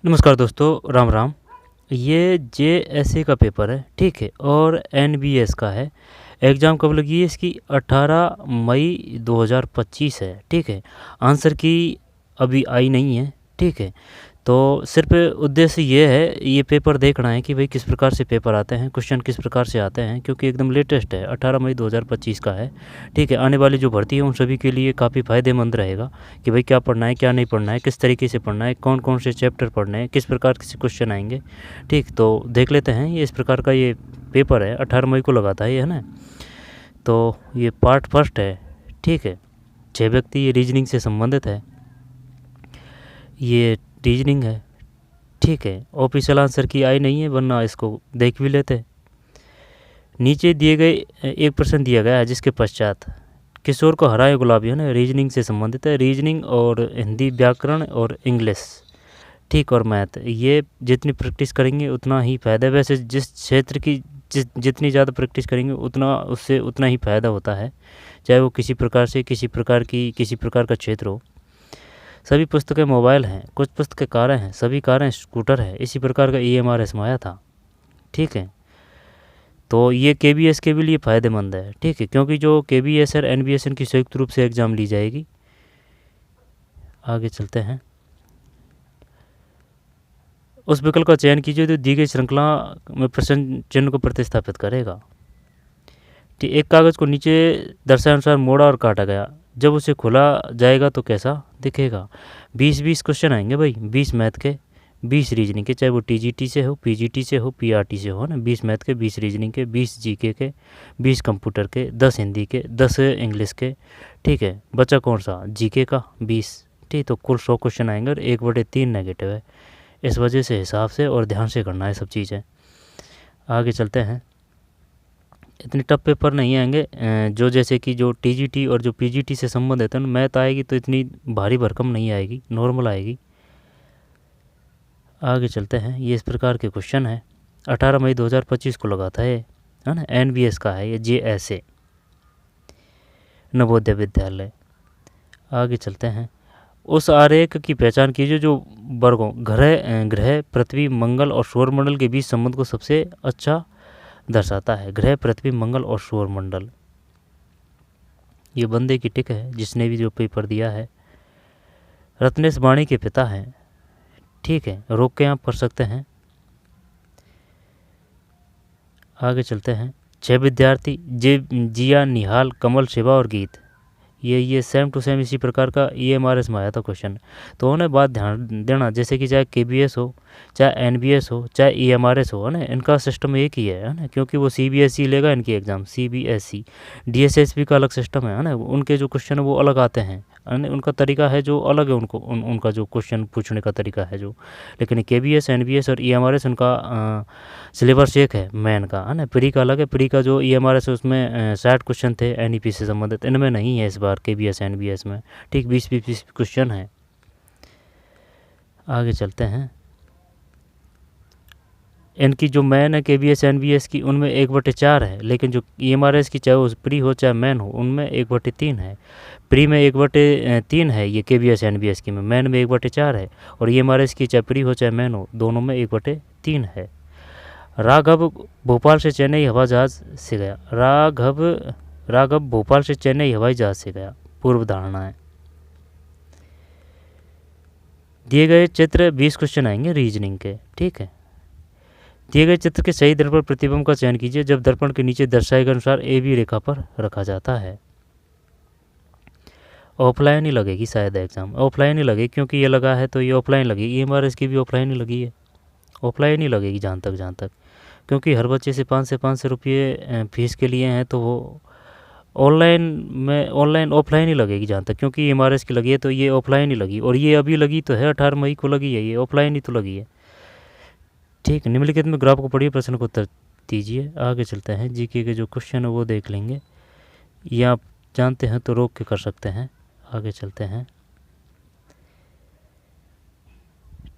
नमस्कार दोस्तों, राम राम। ये जेएसए का पेपर है, ठीक है, और एनबीएस का है। एग्ज़ाम कब लगी है इसकी? 18 मई 2025 है, ठीक है। आंसर की अभी आई नहीं है, ठीक है। तो सिर्फ उद्देश्य ये है, ये पेपर देखना है कि भाई किस प्रकार से पेपर आते हैं, क्वेश्चन किस प्रकार से आते हैं, क्योंकि एकदम लेटेस्ट है, 18 मई 2025 का है, ठीक है। आने वाली जो भर्ती है उन सभी के लिए काफ़ी फ़ायदेमंद रहेगा कि भाई क्या पढ़ना है, क्या नहीं पढ़ना है, किस तरीके से पढ़ना है, कौन कौन से चैप्टर पढ़ने हैं, किस प्रकार से क्वेश्चन आएंगे, ठीक। तो देख लेते हैं, ये इस प्रकार का ये पेपर है, 18 मई को लगाता है ये, है ना। तो ये पार्ट फर्स्ट है, ठीक है। 6 व्यक्ति, ये रीजनिंग से संबंधित है, ये रीजनिंग है, ठीक है। ऑफिशियल आंसर की आई नहीं है, वरना इसको देख भी लेते। नीचे दिए गए एक प्रश्न दिया गया है जिसके पश्चात किशोर को हराए गुलाबी, है ना, रीजनिंग से संबंधित है। रीजनिंग और हिंदी व्याकरण और इंग्लिश, ठीक, और मैथ, ये जितनी प्रैक्टिस करेंगे उतना ही फ़ायदा है। वैसे जिस क्षेत्र की जितनी ज़्यादा प्रैक्टिस करेंगे उतना उससे उतना ही फ़ायदा होता है, चाहे वो किसी प्रकार से किसी प्रकार का क्षेत्र हो। सभी पुस्तकें मोबाइल हैं, कुछ पुस्तकें कारें हैं, सभी कारें स्कूटर है, इसी प्रकार का ईएमआर आया था, ठीक है। तो ये केबीएस के भी लिए फ़ायदेमंद है, ठीक है, क्योंकि जो केबीएस और एनबीएस की संयुक्त रूप से एग्ज़ाम ली जाएगी। आगे चलते हैं। उस विकल्प का चयन कीजिए जो दी गई श्रृंखला में प्रश्न चिन्ह को प्रतिस्थापित करेगा। ठीक, एक कागज़ को नीचे दर्शानुसार मोड़ा और काटा गया, जब उसे खोला जाएगा तो कैसा दिखेगा? 20-20 क्वेश्चन आएंगे भाई, 20 मैथ के, 20 रीजनिंग के, चाहे वो टीजीटी से हो, पीजीटी से हो, पीआरटी से हो ना। 20 मैथ के, 20 रीजनिंग के, 20 जीके के, 20 कंप्यूटर के, 10 हिंदी के, 10 इंग्लिश के, ठीक है। बचा कौन सा? जीके का 20, ठीक। तो कुल 100 क्वेश्चन आएंगे और 1/3 नेगेटिव है। इस वजह से हिसाब से और ध्यान से करना है सब चीज़ें। आगे चलते हैं। इतने टफ पेपर नहीं आएंगे, जो जैसे कि जो टीजीटी और जो पीजीटी से संबंधित है, मैथ आएगी तो इतनी भारी भरकम नहीं आएगी, नॉर्मल आएगी। आगे चलते हैं। ये इस प्रकार के क्वेश्चन है, 18 मई 2025 को लगाता है ना। एनबीएस का है ये, जेएसए नवोदय विद्यालय। आगे चलते हैं। उस आरेख की पहचान कीजिए जो वर्गों ग्रह पृथ्वी मंगल और सौरमंडल के बीच संबंध को सबसे अच्छा दर्शाता है। ग्रह पृथ्वी मंगल और सौरमंडल, ये बंदे की टिक है जिसने भी जो पेपर दिया है। रत्नेश वाणी के पिता हैं, ठीक है, रोक के आप कर सकते हैं। आगे चलते हैं। 6 विद्यार्थी जिया, निहाल, कमल, शिवा और गीत, ये सेम टू सेम इसी प्रकार का ईएमआरएस में आया था क्वेश्चन। तो उन्हें बात ध्यान देना, जैसे कि चाहे केबीएस हो, चाहे एनबीएस हो, चाहे ईएमआरएस हो, है ना, इनका सिस्टम एक ही है ना, क्योंकि वो सीबीएसई लेगा इनकी एग्ज़ाम, सीबीएसई। डीएसएसबी का अलग सिस्टम है ना, उनके जो क्वेश्चन है वो अलग आते हैं, उनका तरीका है जो अलग है, उनका जो क्वेश्चन पूछने का तरीका है जो। लेकिन केबीएस, एनबीएस और ईएमआरएस उनका सिलेबस एक है मेन का, है ना। प्री का अलग है, प्री का जो ईएमआरएस है उसमें 60 क्वेश्चन थे एनईपी से संबंधित, इनमें नहीं है इस बार केबीएस एनबीएस में, ठीक। 20-20 क्वेश्चन है। आगे चलते हैं। इनकी जो मैन है केबीएस एनबीएस की, उनमें 1/4 है, लेकिन जो ईएमआरएस की, चाहे वो प्री हो चाहे मैन हो, उनमें 1/3 है। प्री में 1/3 है ये केबीएस एनबीएस की में, मैन में 1/4 है, और ईएमआरएस की चाहे प्री हो चाहे मैन हो, दोनों में 1/3 है। राघव भोपाल से चेन्नई हवाई जहाज से गया। राघव भोपाल से चेन्नई हवाई जहाज से गया, पूर्व धारणा है। दिए गए चित्र 20 क्वेश्चन आएंगे रीजनिंग के, ठीक है। दिए गए चित्र के सही दर्पण प्रतिबिंब का चयन कीजिए जब दर्पण के नीचे दर्शाए गए अनुसार ए बी रेखा पर रखा जाता है। ऑफलाइन ही लगेगी शायद एग्जाम, ऑफलाइन ही लगेगी, क्योंकि ये लगा है तो ये ऑफलाइन लगेगी। ईएमआरएस की भी ऑफलाइन ही लगी है, ऑफलाइन ही लगेगी जहाँ तक, क्योंकि हर बच्चे से 500 रुपये फीस के लिए हैं, तो वो ऑनलाइन ऑफलाइन ही लगेगी जहाँ तक, क्योंकि ईएमआरएस की लगी है तो ये ऑफलाइन ही लगी, और ये अभी लगी तो है 18 मई को लगी है, ये ऑफलाइन ही तो लगी है, ठीक। निम्नलिखित में ग्राफ को पढ़िए, प्रश्न को उत्तर दीजिए। आगे चलते हैं। जीके के जो क्वेश्चन है वो देख लेंगे, ये आप जानते हैं तो रोक के कर सकते हैं। आगे चलते हैं,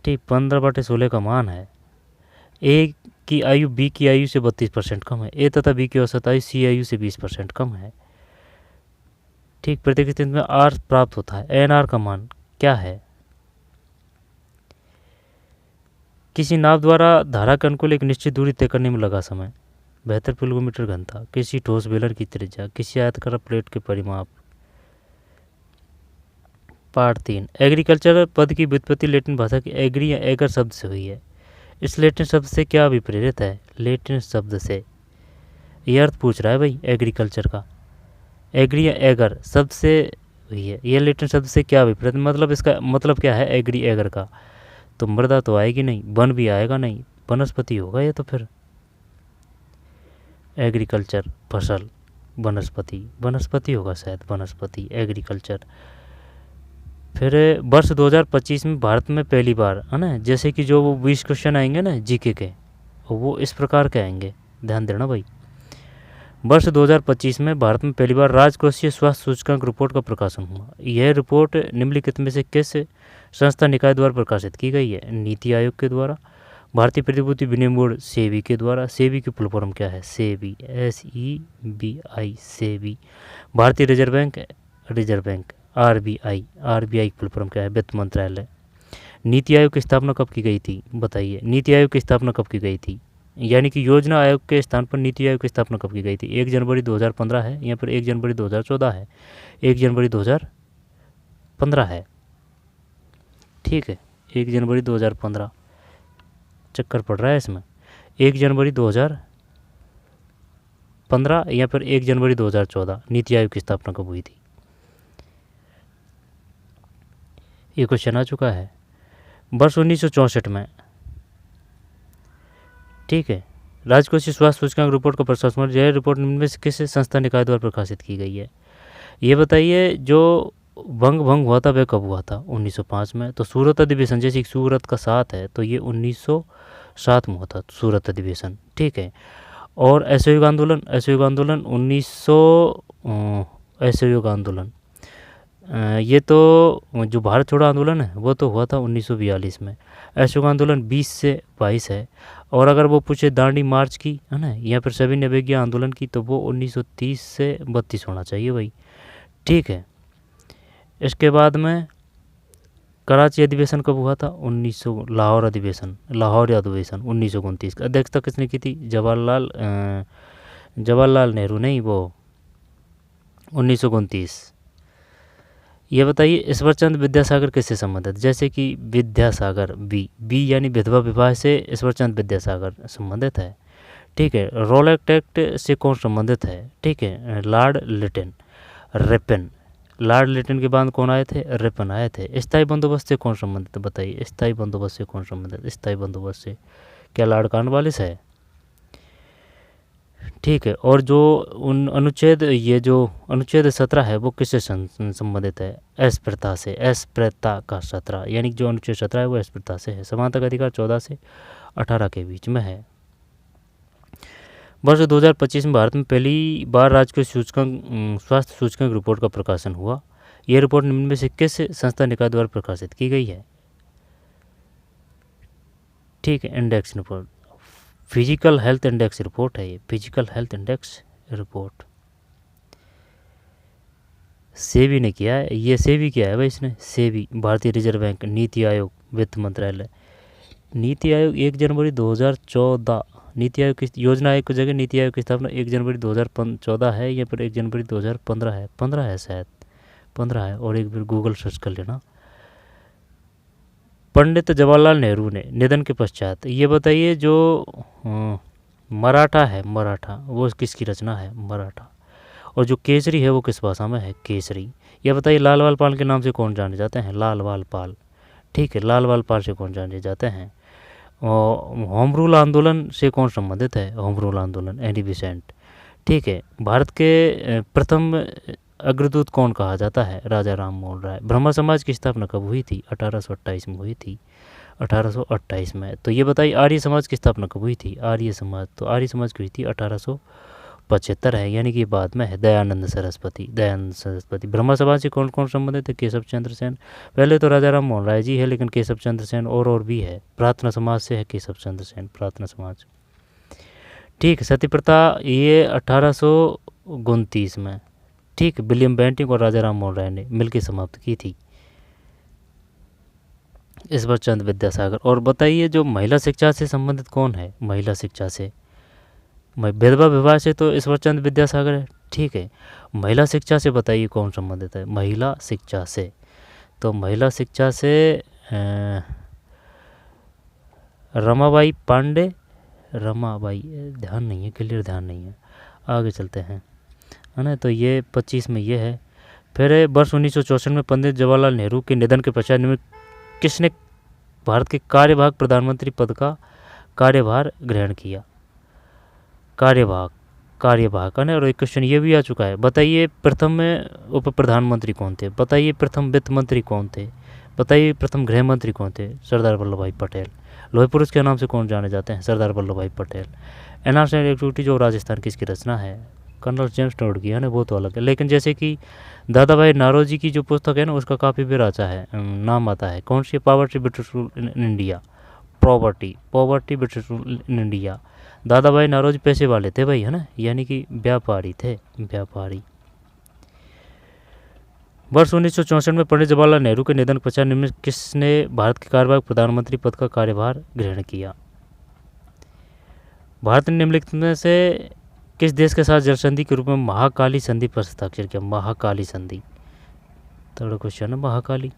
ठीक। 15/16 का मान है। ए की आयु बी की आयु से 32% कम है। ए तथा बी की औसत आयु सी आयु से 20% कम है, ठीक। प्रत्येक स्थिति में आर प्राप्त होता है। एन आर का मान क्या है? किसी नाव द्वारा धारा के अनुकूल एक निश्चित दूरी तय करने में लगा समय 72 किलोमीटर घंटा। किसी ठोस बेलन की त्रिज्या, किसी आयताकार प्लेट के परिमाप। पार्ट 3, एग्रीकल्चर पद की व्युत्पत्ति लैटिन भाषा की एग्री या एगर शब्द से हुई है। इस लैटिन शब्द से क्या अभिप्रेरित है? लैटिन शब्द से। ये अर्थ पूछ रहा है भाई एग्रीकल्चर का। एग्री या एगर शब्द से हुई है। ये लैटिन शब्द से क्या अभिप्रेरित, मतलब इसका मतलब क्या है एग्री एगर का? तो मृदा तो आएगी नहीं, वन भी आएगा नहीं, वनस्पति होगा ये तो फिर। एग्रीकल्चर फसल, वनस्पति, वनस्पति होगा शायद, वनस्पति, एग्रीकल्चर। फिर वर्ष 2025 में भारत में पहली बार, है ना, जैसे कि जो वो 20 क्वेश्चन आएंगे ना जीके के, वो इस प्रकार के आएंगे, ध्यान देना भाई। वर्ष 2025 में भारत में पहली बार राजकोषीय स्वास्थ्य सूचकांक रिपोर्ट का प्रकाशन हुआ। यह रिपोर्ट निम्नलिखित में से किस संस्था निकाय द्वारा प्रकाशित की गई है? नीति आयोग के द्वारा, भारतीय प्रतिभूति विनिमय बोर्ड सेबी के द्वारा। सेबी की फुल फॉर्म क्या है? सेबी, SEBI, सेबी। भारतीय रिजर्व बैंक, RBI, RBI की फुल फॉर्म क्या है? वित्त मंत्रालय। नीति आयोग की स्थापना कब की गई थी? बताइए, नीति आयोग की स्थापना कब की गई थी? यानी कि योजना आयोग के स्थान पर नीति आयोग की स्थापना कब की गई थी? 1 जनवरी 2015 है, यहाँ पर 1 जनवरी 2014 है, 1 जनवरी 2015 है। ठीक है, 1 जनवरी 2015, चक्कर पड़ रहा है इसमें। 1 जनवरी 2015 यहाँ पर 1 जनवरी 2014 नीति आयोग की स्थापना कब हुई थी? ये क्वेश्चन आ चुका है। वर्ष 1964 में, ठीक है, राजकोषीय स्वास्थ्य सूचकांक रिपोर्ट का प्रकाशन। यह रिपोर्ट निम्न में से किस संस्था निकाय द्वारा प्रकाशित की गई है? ये बताइए, जो भंग हुआ था वह कब हुआ था? 1905 में। तो सूरत अधिवेशन, जैसे सूरत का 7 है तो ये 1907 में हुआ था सूरत अधिवेशन। ठीक है, और असहयोग आंदोलन, असहयोग आंदोलन 1900, असहयोग आंदोलन, ये तो जो भारत छोड़ो आंदोलन है वो तो हुआ था 1942 में। असहयोग आंदोलन 20 से 22 है। और अगर वो पूछे दांडी मार्च की, है ना, यहाँ पर सविनय अवज्ञा आंदोलन की, तो वो 1930 से 32 होना चाहिए भाई। ठीक है, इसके बाद में कराची अधिवेशन कब हुआ था? 1900। लाहौर अधिवेशन, लाहौर अधिवेशन 1929 का। अध्यक्षता किसने की थी? जवाहरलाल नेहरू, नहीं, वो 1929। ये बताइए, ईश्वरचंद विद्यासागर किससे संबंधित? जैसे कि विद्यासागर, बी यानी विधवा विवाह से ईश्वरचंद विद्यासागर संबंधित है। ठीक है, रोलेक्ट एक्ट से कौन संबंधित है? ठीक है, Lord Lytton, Ripon. Lord Lytton के बाद कौन आए थे? रिपन आए थे। स्थायी बंदोबस्त से कौन संबंधित? बताइए, स्थायी बंदोबस्त से कौन संबंधित? स्थायी बंदोबस्त से क्या लॉर्ड कॉर्नवालिस है? ठीक है, और जो अनुच्छेद 17 है वो किससे संबंधित है? अस्पृश्यता से, अस्पृश्यता का 17, यानी जो अनुच्छेद 17 है वो अस्पृश्यता से है। समानता का अधिकार 14 से 18 के बीच में है। वर्ष 2025 में भारत में पहली बार राजकीय स्वास्थ्य सूचकांक रिपोर्ट का प्रकाशन हुआ। यह रिपोर्ट निम्न में से किस संस्था निकाय द्वारा प्रकाशित की गई है? ठीक है, index report, physical health index report है ये, physical health index report. SEBI ने किया है, ये सेबी किया है भाई इसने, सेबी, भारतीय रिजर्व बैंक, नीति आयोग, वित्त मंत्रालय। नीति आयोग 1 जनवरी 2014, नीति आयोग की योजना आयोग की जगह नीति आयोग की स्थापना 1 जनवरी 2014 है, यहाँ पर 1 जनवरी 2015 है, 15 है शायद, 15 है, और एक बार गूगल सर्च कर लेना। पंडित जवाहरलाल नेहरू ने निधन के पश्चात, ये बताइए, जो मराठा है, मराठा, वो किसकी रचना है? मराठा। और जो केसरी है वो किस भाषा में है? केसरी। ये बताइए, लाल बाल पाल के नाम से कौन जाने जाते हैं? लाल बाल पाल। ठीक है, लाल बाल पाल से कौन जाने जाते हैं? और होम रूल आंदोलन से कौन संबंधित है? होम रूल आंदोलन, एनी बेसेंट। ठीक है, भारत के प्रथम अग्रदूत कौन कहा जाता है? राजा राम मोहन राय। ब्रह्मा समाज की स्थापना कब हुई थी? 1828 में हुई थी, 1828 में। तो ये बताइए, आर्य समाज की स्थापना कब हुई थी? आर्य समाज, तो आर्य समाज की हुई थी 1875 है, यानी कि बाद में है। दयानंद सरस्वती, दयानंद सरस्वती। ब्रह्मा समाज से कौन कौन संबंधित है? केशव चंद्र सेन। पहले तो राजा राम मोहन राय जी है, लेकिन केशव चंद्र सेन और भी है। प्रार्थना समाज से है केशव चंद्र सेन, प्रार्थना समाज। ठीक है, सती प्रथा ये 1829 में, ठीक, विलियम बेंटिंग और राजा राम मोहन राय ने मिलकर समाप्त की थी। ईश्वर चंद्र विद्यासागर। और बताइए जो महिला शिक्षा से संबंधित कौन है? महिला शिक्षा से, विधवा विवाह से तो ईश्वर चंद्र विद्यासागर है, ठीक है। महिला शिक्षा से बताइए कौन संबंधित है? महिला शिक्षा से, तो महिला शिक्षा से रमाबाई पांडे, रमाबाई, ध्यान नहीं है, क्लियर ध्यान नहीं है, आगे चलते हैं, है ना। तो ये 25 में ये है। फिर वर्ष 1964 में पंडित जवाहरलाल नेहरू के निधन के पश्चात निम्न किसने भारत के कार्यवाहक प्रधानमंत्री पद का कार्यभार ग्रहण किया? कार्यवाहक है ना। और एक क्वेश्चन ये भी आ चुका है, बताइए प्रथम उप प्रधानमंत्री कौन थे? बताइए प्रथम वित्त मंत्री कौन थे? बताइए प्रथम गृह मंत्री कौन थे? सरदार वल्लभ भाई पटेल। लोहे पुरुष के नाम से कौन जाने जाते हैं? सरदार वल्लभ भाई पटेल। एनआरसी एक्टिविटी जो राजस्थान किसकी रचना है? कर्नल जेम्स टोड की, है ना, वो तो अलग है। लेकिन जैसे कि दादा भाई नारोजी की जो पुस्तक है ना, उसका काफ़ी भी राजा है, नाम आता है कौन सी? Poverty British rule in India. Poverty British rule in India. Dadabhai Naoroji पैसे वाले थे भाई, है ना, यानी कि व्यापारी थे, व्यापारी। वर्ष 1964 में पंडित जवाहरलाल नेहरू के निधन के पश्चात निम्न किसने भारत के कार्यवाहक प्रधानमंत्री पद का कार्यभार ग्रहण किया? भारत ने निम्नलिखित में से किस देश के साथ जल संधि के रूप में महाकाली संधि पर हस्ताक्षर किया? महाकाली संधि, थर्ड क्वेश्चन है, महाकाली।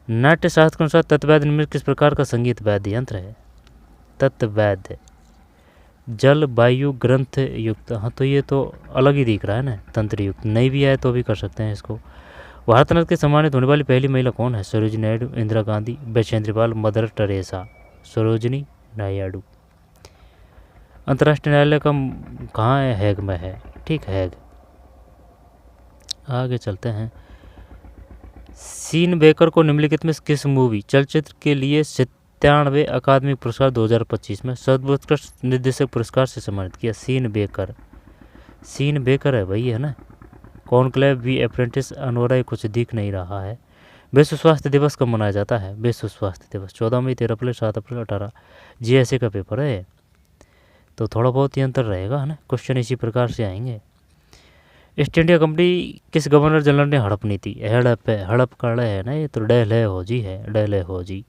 नाट्य शास्त्र के अनुसार तत्ववाद्य निम्न किस प्रकार का संगीत वाद्य यंत्र है? तत्ववाद्य, जल वायु ग्रंथ युक्त। हाँ, तो ये तो अलग ही दिख रहा है ना, तंत्र युक्त। नहीं भी आए तो भी कर सकते हैं इसको। भारत रत्न के सम्मानित होने वाली पहली महिला कौन है? Sarojini Naidu, Indira Gandhi, Bachendri Pal, mother Teresa. सरोजिनी नायडू। अंतर्राष्ट्रीय न्यायालय का कहाँ है? हैग में है, ठीक, हैग। आगे चलते हैं। सीन बेकर को निम्नलिखित में किस मूवी चलचित्र के लिए 97वें अकादमी पुरस्कार 2025 में सर्वोत्कृष्ट निर्देशक पुरस्कार से सम्मानित किया? सीन बेकर है भाई, है ना। कॉन्क्लेव, वी अप्रेंटिस, अनोरा कुछ दिख नहीं रहा है। विश्व स्वास्थ्य दिवस कब मनाया जाता है? विश्व स्वास्थ्य दिवस 14 मई, 13 अप्रैल, 7 अप्रैल, 18। GSA का पेपर है, तो थोड़ा बहुत ही अंतर रहेगा, है ना। क्वेश्चन इसी प्रकार से आएंगे। ईस्ट इंडिया कंपनी किस गवर्नर जनरल ने हड़प नीति? हड़प कर रहे हैं ना, ये तो डलहौजी है, डलहौजी।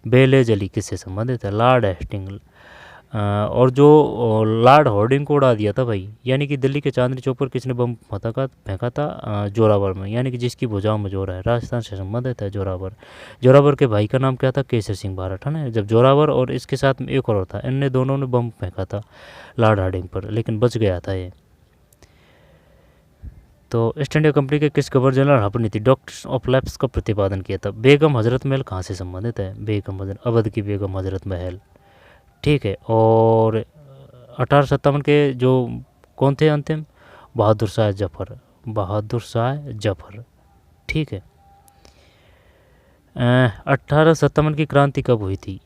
बेले जली किससे संबंधित है? Lord Hastings. और जो लॉर्ड हार्डिंग को उड़ा दिया था भाई, यानी कि दिल्ली के चांदनी चौक पर किसने बम फेंका था? जोरावर में, यानी कि जिसकी भुजाओं में जोर है, राजस्थान से संबंधित है जोरावर के भाई का नाम क्या था? केसर सिंह भारत, है ना। जब जोरावर और इसके साथ में एक और था, इनने दोनों ने बम फेंका था लॉर्ड हार्डिंग पर, लेकिन बच गया था ये। तो ईस्ट इंडिया कंपनी के किस गवर्नर जनरल हड़प नीति डॉक्टर्स ऑफ लैप्स का प्रतिपादन किया था? बेगम हजरत महल कहाँ से संबंधित है? बेगम हजरत, अवध की बेगम हजरत महल, ठीक है। और 1857 के जो कौन थे अंतिम? बहादुर शाह जफर, ठीक है। 1857 की क्रांति कब हुई थी?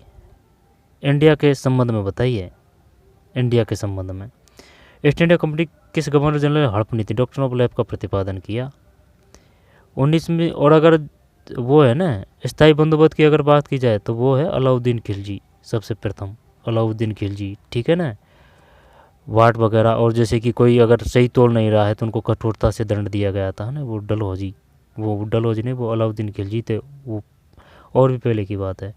इंडिया के संबंध में बताइए, इंडिया के संबंध में। ईस्ट इंडिया कंपनी किस गवर्नर जनरल हड़प नीति डॉक्टर ऑफ लैप का प्रतिपादन किया? 19 में। और अगर वो है ना स्थायी बंदोबस्त की अगर बात की जाए तो वो है अलाउद्दीन खिलजी, सबसे प्रथम अलाउद्दीन खिलजी, ठीक है ना। वाट वगैरह, और जैसे कि कोई अगर सही तोल नहीं रहा है तो उनको कठोरता से दंड दिया गया था ना, वो डलहौजी नहीं, वो अलाउद्दीन खिलजी थे, वो और भी पहले की बात है।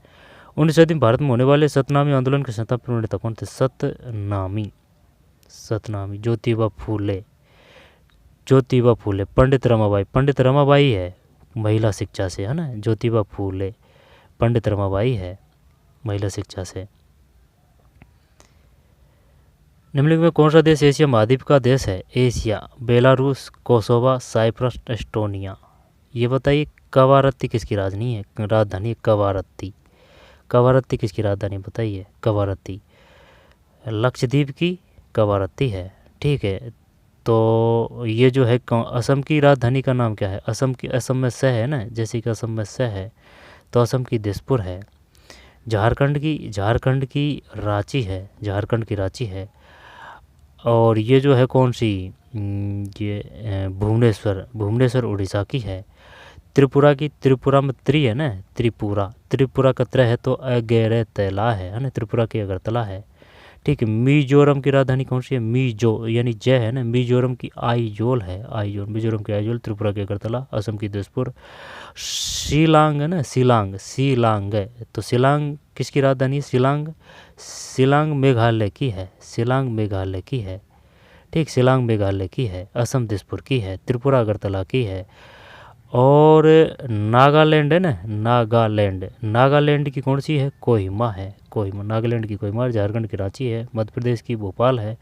19वीं सदी में भारत में होने वाले सतनामी आंदोलन के संस्थापक नेता कौन थे? सतनामी ज्योतिबा फूले। पंडित रमाबाई है महिला शिक्षा से, है ना। ज्योतिबा फूले, पंडित रमाबाई है महिला शिक्षा से। निम्नलिखित में कौन सा देश एशिया महाद्वीप का देश है? Asia, Belarus, Kosovo, Cyprus, Estonia. ये बताइए कवारत्ती किसकी राजधानी है? कवारत्ती किसकी राजधानी बताइए? कवारत्ती लक्षद्वीप की कवारत्ती है, ठीक है। तो ये जो है असम की राजधानी का नाम क्या है? असम में स है ना, जैसे कि असम में स है तो असम की दिसपुर है। झारखंड की रांची है। और ये जो है कौन सी? ये भुवनेश्वर उड़ीसा की है। त्रिपुरा में त्रि है ना, त्रिपुरा का त्र है तो अगैर तला है ना, त्रिपुरा की अगरतला है, ठीक है। मिजोरम की राजधानी कौन सी है? मिजो यानी जय है ना, मिजोरम की आइजोल है, आइजोल, मिजोरम की आइजोल, त्रिपुरा की अगरतला, असम की दिसपुर। शिलांग है ना, शिलांग, शिलांग है, तो शिलांग किसकी राजधानी है? शिलांग, शिलांग मेघालय की है, शिलांग मेघालय की है, ठीक, शिलांग मेघालय की है, असम दिसपुर की है, त्रिपुरा अगरतला की है। और नागालैंड है ना, नागालैंड, नागालैंड की कौन सी है? कोहिमा है, कोहिमा, नागालैंड की कोहिमा, झारखंड की रांची है, मध्य प्रदेश की भोपाल है,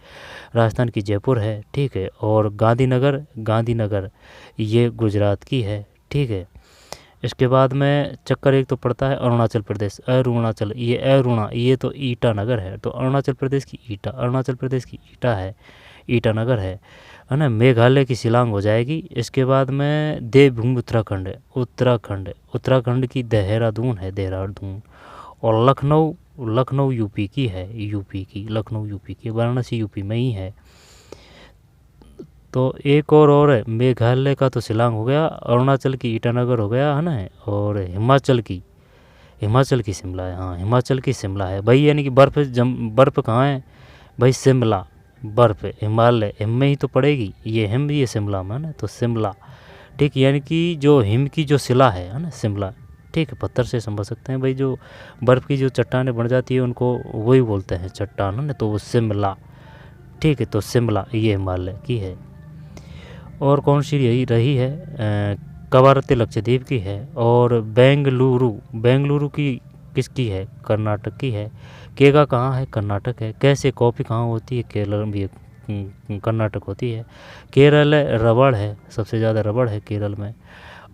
राजस्थान की जयपुर है, ठीक है। और गांधीनगर, गांधीनगर ये गुजरात की है, ठीक है। इसके बाद में चक्कर एक तो पड़ता है अरुणाचल प्रदेश, अरुणाचल, ये अरुणा, ये तो ईटानगर है, तो अरुणाचल प्रदेश की ईटा, अरुणाचल प्रदेश की ईटा है, ईटानगर है ना। मेघालय की शिलांग हो जाएगी। इसके बाद में देवभूमि उत्तराखंड है, उत्तराखंड, उत्तराखंड की देहरादून है, देहरादून। और लखनऊ, लखनऊ यूपी की है, यूपी की, लखनऊ यूपी की, वाराणसी यूपी में ही है। तो एक और है, मेघालय का तो शिलांग हो गया, अरुणाचल की ईटानगर हो गया है ना, और हिमाचल की, हिमाचल की शिमला है, हाँ हिमाचल की शिमला है भाई, यानी कि बर्फ़ कहाँ है भाई? शिमला, बर्फ़ हिमालय, हिम में ही तो पड़ेगी, ये हिम, ये शिमला में है ना, तो शिमला, ठीक, यानी कि जो हिम की जो शिला है ना, शिमला, ठीक है। पत्थर से समझ सकते हैं भाई, जो बर्फ़ की जो चट्टानें बन जाती है उनको वही बोलते हैं चट्टान, है ना, तो वो शिमला, ठीक है। तो शिमला ये हिमालय की है। और कौन सी यही रही है? कवारत्ती लक्षद्वीप की है। और बेंगलुरु, बेंगलुरु की किसकी है? कर्नाटक की है। केगा कहाँ है? कर्नाटक है। कैसे कॉफ़ी कहाँ होती है? केरल में भी, कर्नाटक होती है। केरल रबड़ है, सबसे ज़्यादा रबड़ है केरल में।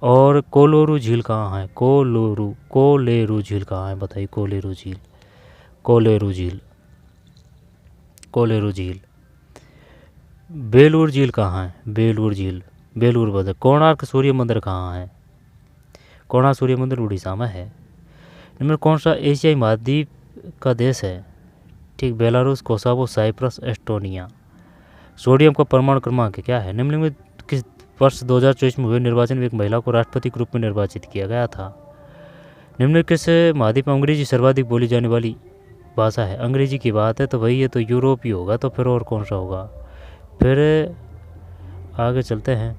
और कोलोरू झील कहाँ है? कोलोरू, कोलेरू झील कहाँ है बताइए? कोलेरू झील, कोलेरू झील, कोलेरू झील। बेलूर झील कहाँ है? बेलूर झील, बेलूर बदर। कोणार्क सूर्य मंदिर कहाँ है? कोणार्क सूर्य मंदिर उड़ीसा में है। इनमें कौन सा एशियाई महाद्वीप का देश है? ठीक, बेलारूस, कोसावो, साइप्रस, एस्टोनिया। सोडियम का परमाणु क्रमांक क्या है? निम्न में किस वर्ष 2024 में हुए निर्वाचन में एक महिला को राष्ट्रपति के रूप में निर्वाचित किया गया था? निम्न किस महाद्वीप में अंग्रेजी सर्वाधिक बोली जाने वाली भाषा है? अंग्रेजी की बात है तो भाई ये तो यूरोप ही होगा, तो फिर और कौन सा होगा? फिर आगे चलते हैं।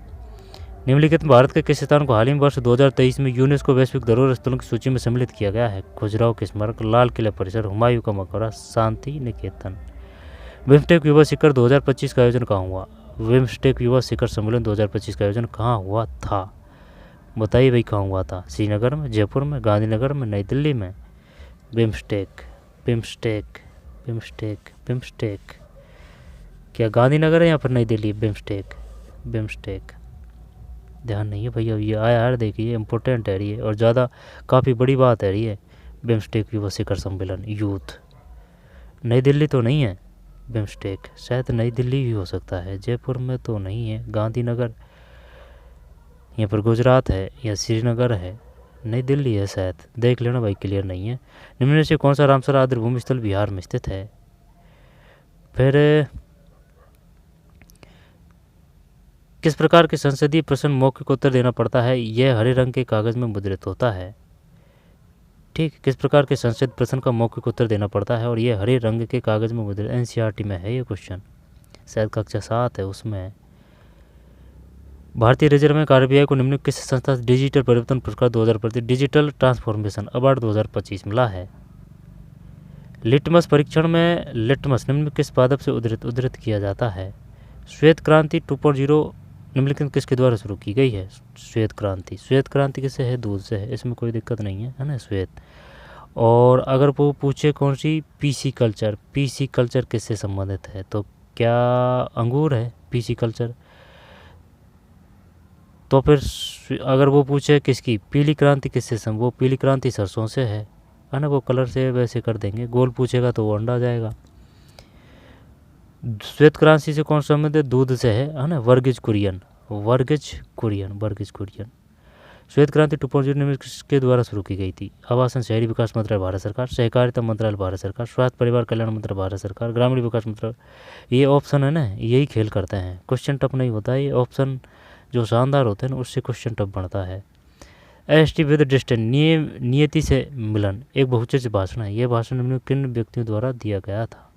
निम्नलिखित भारत के किस स्थान को हाल ही में वर्ष 2023 में यूनेस्को वैश्विक धरोहर स्थलों की सूची में सम्मिलित किया गया है? खजुराहो के स्मारक, लाल किला परिसर, हुमायूं का मकबरा, शांति निकेतन। बिम्स्टेक युवा शिखर 2025 का आयोजन कहाँ हुआ? बिम्स्टेक युवा शिखर सम्मेलन 2025 का आयोजन कहाँ हुआ था? बताइए भाई कहाँ हुआ था? श्रीनगर में, जयपुर में, गांधीनगर में, नई दिल्ली में? बिम्स्टेक, बिम्स्टेक, बिम्स्टेक, बिम्स्टेक, क्या गांधीनगर है या फिर नई दिल्ली? बिम्स्टेक, बिम्स्टेक, ध्यान नहीं है भैया, ये आया है देखिए, इम्पोर्टेंट है ये, और ज़्यादा काफ़ी बड़ी बात है ये। बिम्स्टेक युवा शिखर सम्मेलन, यूथ, नई दिल्ली तो नहीं है बिम्स्टेक, शायद नई दिल्ली भी हो सकता है, जयपुर में तो नहीं है, गांधीनगर यहाँ पर गुजरात है या श्रीनगर है, नई दिल्ली है शायद, देख लेना भाई, क्लियर नहीं है। निम्न में से कौन सा रामसर आदि भूमि स्थल बिहार में स्थित है? फिर किस प्रकार के संसदीय प्रश्न मौखिक उत्तर देना पड़ता है? यह हरे रंग के कागज में मुद्रित होता है। ठीक, किस प्रकार के संसद प्रश्न का मौखिक उत्तर देना पड़ता है और ये हरे रंग के कागज में मुद्रित? एनसीईआरटी में है ये क्वेश्चन, शायद कक्षा 7 है उसमें। भारतीय रिजर्व बैंक आरबीआई को निम्न किस संस्था से डिजिटल परिवर्तन पुरस्कार 2025 डिजिटल ट्रांसफॉर्मेशन अवार्ड 2025 मिला है? लिटमस परीक्षण में लिटमस निम्न किस पादप से उद्धृत किया जाता है? श्वेत क्रांति 2.0 निम्नलिखित किसके द्वारा शुरू की गई है? श्वेत क्रांति, श्वेत क्रांति किससे है? दूध से है, इसमें कोई दिक्कत नहीं है ना, श्वेत। और अगर वो पूछे कौन सी? पीसी कल्चर, पीसी कल्चर किससे संबंधित है? तो क्या अंगूर है पीसी कल्चर? तो फिर अगर वो पूछे किसकी? पीली क्रांति किससे वो पीली क्रांति सरसों से है ना, वो कलर से वैसे कर देंगे। गोल पूछेगा तो वो अंडा जाएगा। श्वेत क्रांति से कौन संबंधित? दूध से है ना, वर्गीज कुरियन, वर्गीज कुरियन, वर्गीज कुरियन। श्वेत क्रांति 2.0 निम्न किसके द्वारा शुरू की गई थी? आवासन शहरी विकास मंत्रालय भारत सरकार, सहकारिता मंत्रालय भारत सरकार, स्वास्थ्य परिवार कल्याण मंत्रालय भारत सरकार, ग्रामीण विकास मंत्रालय। ये ऑप्शन है ना, यही खेल करते हैं, क्वेश्चन टफ नहीं होता है, ये ऑप्शन जो शानदार होते हैं ना उससे क्वेश्चन टफ बनता है। एसटी विद डिस्टेंस, नियति से मिलन एक बहुचर्चित भाषण है, यह भाषण निम्न किन व्यक्तियों द्वारा दिया गया था?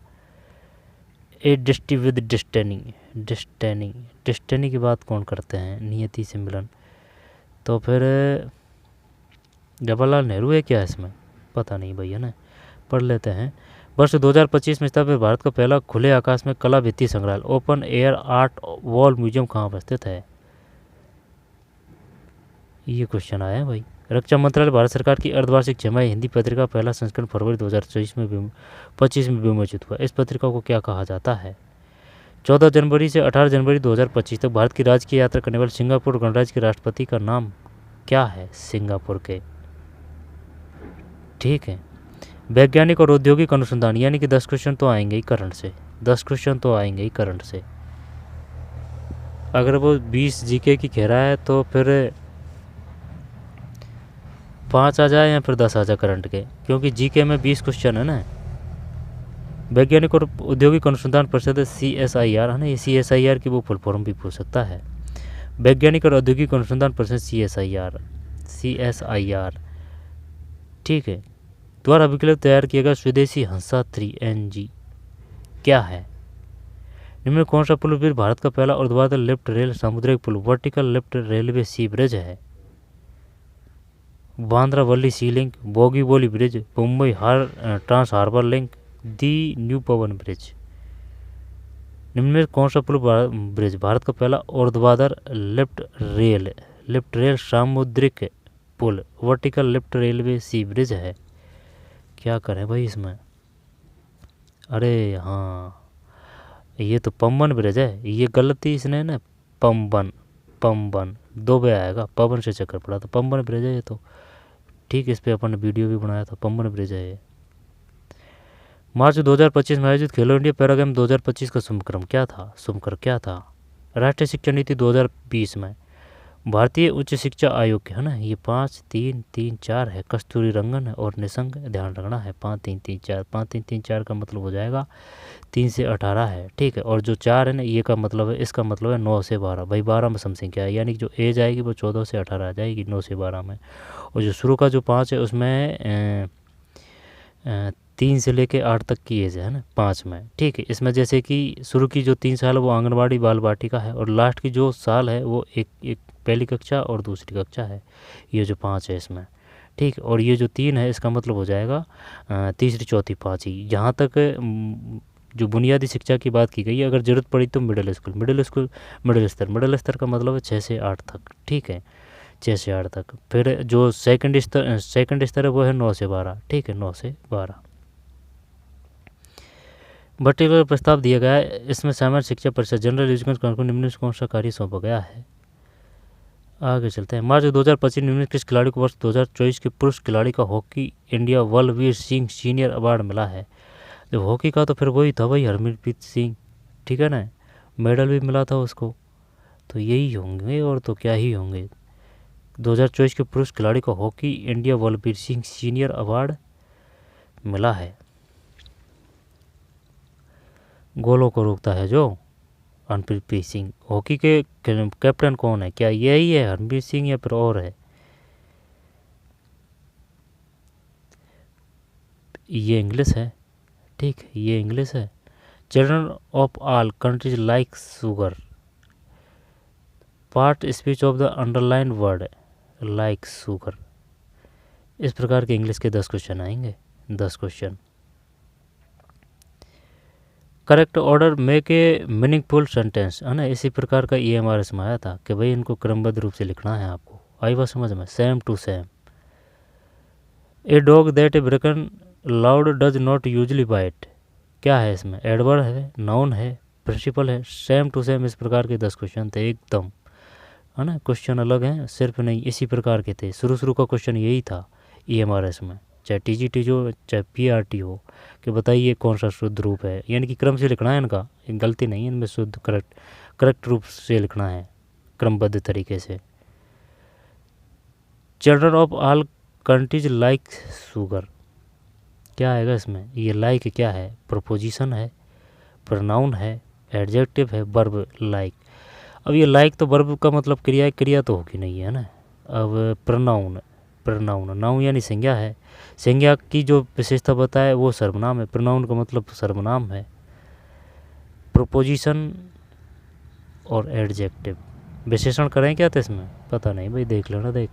ए डेस्टी विद डेस्टिनी, डेस्टिनी, डेस्टिनी की बात कौन करते हैं, नियति से मिलन। तो फिर जवाहरलाल नेहरू है क्या इसमें, पता नहीं भैया ना, पढ़ लेते हैं। वर्ष 2025 में स्थापित भारत का पहला खुले आकाश में कला भित्ति संग्रहालय open air art wall museum कहाँ पर स्थित है, ये क्वेश्चन आया है भाई। रक्षा मंत्रालय भारत सरकार की अर्धवार्षिक छमाही हिंदी पत्रिका पहला संस्करण फरवरी 2025 में विमोचित हुआ। इस पत्रिका को क्या कहा जाता है। 14 जनवरी से 18 जनवरी 2025 तक भारत की राजकीय यात्रा करने वाले सिंगापुर गणराज्य के राष्ट्रपति का नाम क्या है, सिंगापुर के। ठीक है, वैज्ञानिक और औद्योगिक अनुसंधान, यानी कि 10 क्वेश्चन तो आएंगे ही करंट से, 10 क्वेश्चन तो आएंगे ही करंट से। अगर वो 20 जीके की कह रहा है तो फिर 5 आ जाए या फिर 10 आ जाए करंट के, क्योंकि जीके में 20 क्वेश्चन है ना। वैज्ञानिक और औद्योगिक अनुसंधान परिषद CSIR है ना, ये CSIR की वो फुल फॉर्म भी पूछ सकता है। वैज्ञानिक और औद्योगिक अनुसंधान परिषद CSIR, ठीक है, द्वारा विकल्प तैयार किया गया स्वदेशी हंसा 3NG क्या है। निम्न कौन सा पुल ब्रिज भारत का पहला ऊर्ध्वाधर लिफ्ट रेल सामुद्रिक पुल vertical lift railway sea bridge है। Bandra Worli sea link, Bogibeel bridge, Mumbai trans harbour link, the new Pamban bridge. निम्न में कौन सा पुल ब्रिज भारत का पहला ऊर्ध्वाधर लिफ्ट रेल सामुद्रिक पुल vertical lift railway sea bridge है। क्या करें भाई इसमें, अरे हाँ ये तो पम्बन ब्रिज है, ये गलती इसने ना, पम्बन 2 पे आएगा, पवन से चक्कर पड़ा तो पम्बन ब्रिज है ये तो। ठीक, इस पे अपन ने वीडियो भी बनाया था, पम्बन ब्रिज है ये। मार्च 2025 में आयोजित खेलो इंडिया पैरा गेम 2025 का शुभक्रम क्या था। राष्ट्रीय शिक्षा नीति 2020 में भारतीय उच्च शिक्षा आयोग के है ना, ये 5 3 3 4 है, कस्तूरी रंगन है और निशंक, ध्यान रखना है 5 3 3 4, 5 3 3 4 का मतलब हो जाएगा 3 से 18 है। ठीक है, और जो 4 है ना ये का मतलब है, इसका मतलब है 9 से 12, भाई 12 में समथिंग क्या है, यानी कि जो एज आएगी वो 14 से 18 आ जाएगी 9 से 12 में। और जो शुरू का जो 5 है उसमें 3 से लेके 8 तक की एज है ना 5 में। ठीक है, इसमें जैसे कि शुरू की जो 3 साल है वो आंगनबाड़ी बाल बाटिका है, और लास्ट की जो साल है वो एक पहली कक्षा और दूसरी कक्षा है, ये जो 5 है इसमें। ठीक है, और ये जो 3 है इसका मतलब हो जाएगा तीसरी चौथी पाँचवीं। जहाँ तक जो बुनियादी शिक्षा की बात की गई है, अगर ज़रूरत पड़ी तो मिडिल स्तर का मतलब है 6 से 8 तक। ठीक है, 6 से 8 तक। फिर जो सेकंड स्तर है वो है 9 से 12। ठीक है, 9 से 12। पर्टिकुलर प्रस्ताव दिया गया है, इसमें सामान्य शिक्षा परिषद जनरल एजुकेशन काउंसिल को निम्न से कौन सा कार्य सौंपा गया है। आगे चलते हैं। मार्च 2025 निम्न किस खिलाड़ी को वर्ष 2024 के पुरुष खिलाड़ी का hockey India Balbir Singh senior award मिला है। जब हॉकी का तो फिर वही था भाई, हरमनप्रीत सिंह। ठीक है ना, मेडल भी मिला था उसको, तो यही होंगे और तो क्या ही होंगे। 2024 के पुरुष खिलाड़ी को hockey India Balbir Singh senior award मिला है। गोलों को रोकता है जो हरमनप्रीत सिंह। हॉकी के कैप्टन कौन है, क्या यही है हरमनप्रीत सिंह या फिर और है। ये इंग्लिश है। ठीक है, ये इंग्लिश है। Children of all countries like sugar, part speech of the underline word like sugar. इस प्रकार के इंग्लिश के 10 क्वेश्चन आएंगे, 10 question. Correct order make a meaningful sentence है ना, इसी प्रकार का EMRS में आया था कि भाई इनको क्रमबद्ध रूप से लिखना है आपको। आई बात समझ में, same to same. A dog that a barking loud does not usually bite, क्या है इसमें, एडवर्ब है, नाउन है, प्रिंसिपल है, सेम टू सेम। इस प्रकार के 10 क्वेश्चन थे एकदम, है ना। क्वेश्चन अलग हैं सिर्फ नहीं, इसी प्रकार के थे। शुरू का क्वेश्चन यही था EMRS में, चाहे TGT हो चाहे PRT हो, कि बताइए कौन सा शुद्ध रूप है, यानी कि क्रम से लिखना है इनका, गलती नहीं है इनमें, शुद्ध करेक्ट रूप से लिखना है क्रमबद्ध तरीके से। Children of all countries like sugar, क्या आएगा इसमें, ये लाइक क्या है, प्रोपोजिशन है, प्रोनाउन है, एडजेक्टिव है, वर्ब लाइक। अब ये लाइक तो वर्ब का मतलब क्रिया तो होगी नहीं है ना। अब प्रोनाउन नाउन यानी संज्ञा है, संज्ञा की जो विशेषता बताए वो सर्वनाम है, प्रोनाउन का मतलब सर्वनाम है। प्रोपोजिशन और एडजेक्टिव। विशेषण करें क्या था इसमें, पता नहीं भाई, देख लेना। देख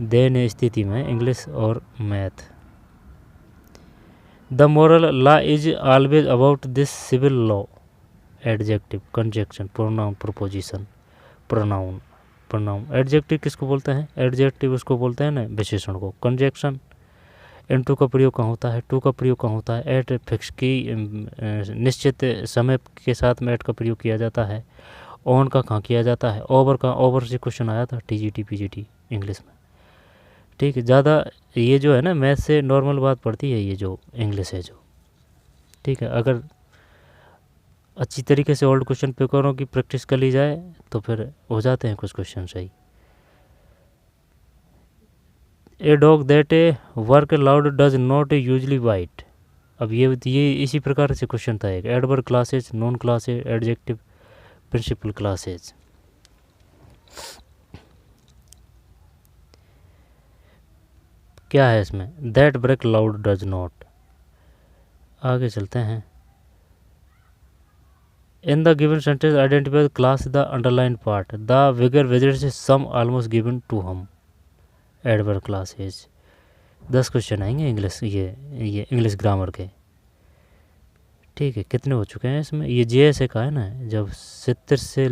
देन स्थिति में इंग्लिश और math. The moral law is always about this civil law. Adjective, conjunction, pronoun, preposition, pronoun, pronoun. Adjective किसको बोलते हैं, एडजेक्टिव उसको बोलते हैं ना विशेषण को। कंजंक्शन, इन टू का प्रयोग कहाँ होता है, टू का प्रयोग कहाँ होता है, एट फिक्स की निश्चित समय के साथ में एट का प्रयोग किया जाता है। ऑन का कहाँ किया जाता है, ओवर का, ओवर से क्वेश्चन आया था टीजीटी पीजीटी इंग्लिश में। ठीक है, ज़्यादा ये जो है ना मैथ से नॉर्मल बात पड़ती है ये जो इंग्लिश है जो। ठीक है, अगर अच्छी तरीके से ओल्ड क्वेश्चन पेपरों की प्रैक्टिस कर ली जाए तो फिर हो जाते हैं कुछ क्वेश्चन सही। A dog that work loud does not usually bite. अब ये इसी प्रकार से क्वेश्चन था एक। Adverb clauses, noun clauses, adjective, principal clauses. क्या है इसमें, that break loud does not. आगे चलते हैं। In the given sentence identify the clause the underline part. The vigour visits some almost given to him. Adverb clauses. 10 question आएंगे English, ये English grammar के। ठीक है, कितने हो चुके हैं इसमें, ये जेएसए का है ना, जब 70 से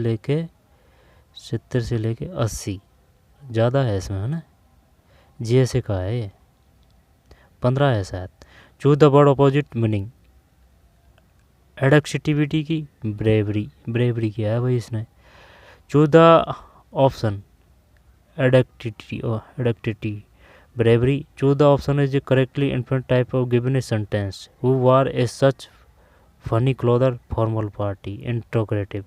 लेके 80 ज़्यादा है इसमें, है ना। जेएसए का है ये, 15 है शायद। Choose the word opposite meaning. Audacity की ब्रेवरी, ब्रेवरी किया है भाई इसने। Choose the option audacity bravery. Choose the option is correctly infinite type of given a sentence. Who wore a such funny clothes formal party. Interrogative,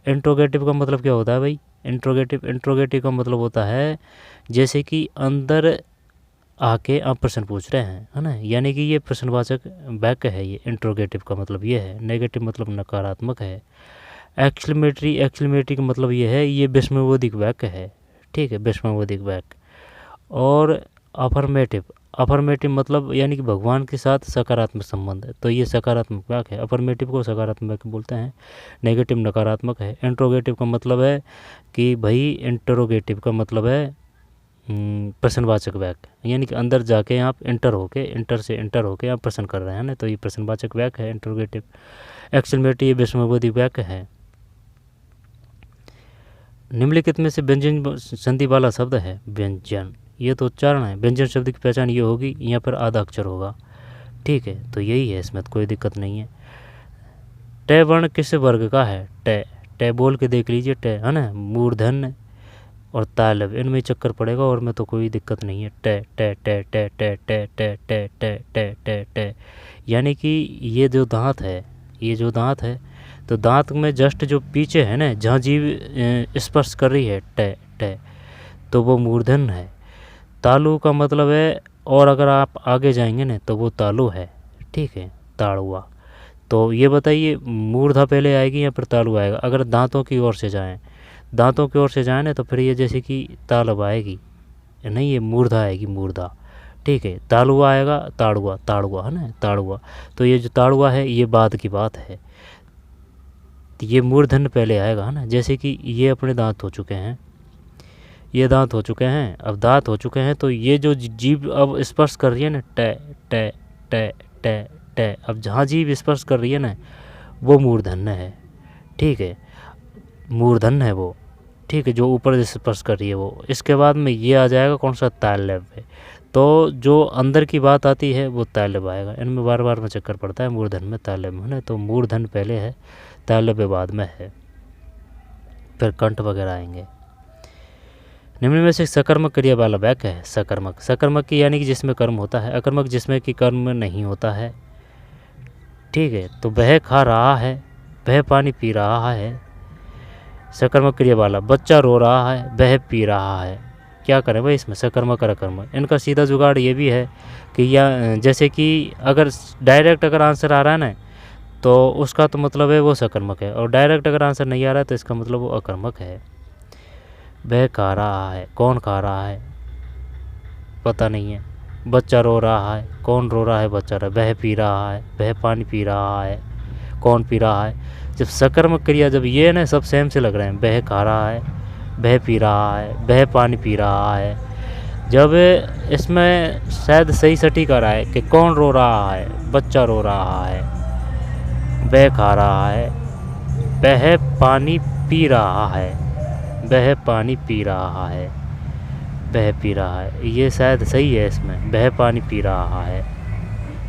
interrogative का मतलब क्या होता है भाई, इंट्रोगेटिव का मतलब होता है जैसे कि अंदर आके आप प्रश्न पूछ रहे हैं, है ना, यानी कि ये प्रश्नवाचक वाक्य है। ये इंट्रोगेटिव का मतलब ये है। नेगेटिव मतलब नकारात्मक है। एक्सक्लेमेटरी का मतलब ये है, ये विस्मयबोधिक वाक्य है। ठीक है, विस्मयबोधिक वाक्य। और अफर्मेटिव मतलब यानी कि भगवान के साथ सकारात्मक संबंध है, तो ये सकारात्मक वाक्य है। अफर्मेटिव को सकारात्मक वाक्य बोलते हैं, नेगेटिव नकारात्मक है। इंट्रोगेटिव का मतलब है कि भाई, इंटरोगेटिव का मतलब है प्रश्नवाचक वाक्य, यानी कि अंदर जाके आप इंटर से इंटर होके आप प्रश्न कर रहे हैं ना, तो ये प्रश्नवाचक वाक्य है इंट्रोगेटिव। एक्सक्लेमेटरी विस्मयबोधिक वाक्य है। निम्नलिखित में से व्यंजन संधि वाला शब्द है व्यंजन, ये तो उच्चारण है। व्यंजन शब्द की पहचान ये होगी, यहाँ पर आधा अक्षर होगा। ठीक है, तो यही है, इसमें कोई दिक्कत नहीं है। टे वर्ण किस वर्ग का है, टे बोल के देख लीजिए, टे है ना, मूर्धन्य और तालब, इनमें चक्कर पड़ेगा और में तो कोई दिक्कत नहीं है। टे टे टे टे टे टे टे टे टे टे टे टे, यानी कि ये जो दांत है, तो दांत में जस्ट जो पीछे है ना, जहाँ जीभ स्पर्श कर रही है, टे टे, तो वो मूर्धन्य है। तालु का मतलब है, और अगर आप आगे जाएंगे ना तो वो तालु है। ठीक है, ताड़ुआ। तो ये बताइए, मूर्धा पहले आएगी या फिर तालु आएगा। अगर दांतों की ओर से जाएं ना तो फिर ये जैसे कि तालब आएगी, नहीं, ये मूर्धा आएगी, मूर्धा। ठीक है, तालुआ आएगा, ताड़ुआ है ना, ताड़ुआ। तो ये जो ताड़ुआ है ये बाद की बात है, तो ये मूर्धन्य पहले आएगा, है ना। जैसे कि ये अपने दांत हो चुके हैं, अब दांत हो चुके हैं, तो ये जो जीभ अब स्पर्श कर रही है ना, टे टे टे टे टे, अब जहाँ जीभ स्पर्श कर रही है ना वो मूर्धन्य है। ठीक है, मूर्धन्य है वो। ठीक है, जो ऊपर स्पर्श कर रही है वो। इसके बाद में ये आ जाएगा कौन सा, तालव्य है। तो जो अंदर की बात आती है वो तालव्य आएगा। इनमें बार बार में चक्कर पड़ता है, मूर्धन्य में तालव्य में, है ना। तो मूर्धन्य पहले है, तालव्य बाद में है, फिर कंठ वगैरह आएंगे। निम्न में से सकर्मक क्रिया वाला वाक्य है। सकर्मक की यानी कि जिसमें कर्म होता है, अकर्मक जिसमें कि कर्म नहीं होता है। ठीक है, तो वह खा रहा है, वह पानी पी रहा है। सकर्मक क्रिया वाला, बच्चा रो रहा है, वह पी रहा है। क्या करें भाई इसमें, सकर्मक और अकर्मक। इनका सीधा जुगाड़ ये भी है कि या जैसे कि अगर डायरेक्ट अगर आंसर आ रहा है ना तो उसका तो मतलब है वो सकर्मक है, और डायरेक्ट अगर आंसर नहीं आ रहा है तो इसका मतलब वो अकर्मक है। वह खा रहा है, कौन खा रहा है पता नहीं है। बच्चा रो रहा है, कौन रो रहा है, बच्चा रहा। वह पी रहा है, वह पानी पी रहा है, कौन पी रहा है। जब सकर्मक क्रिया, जब ये ना सब सेम से लग रहे हैं, वह खा रहा है, वह पी रहा है, वह पानी पी रहा है, जब इसमें शायद सही सटीक आ रहा है कि कौन रो रहा है, बच्चा रो रहा है, वह खा रहा है, वह पानी पी रहा है, वह पानी पी रहा है, वह पी रहा है, ये शायद सही है इसमें। वह पानी पी रहा है,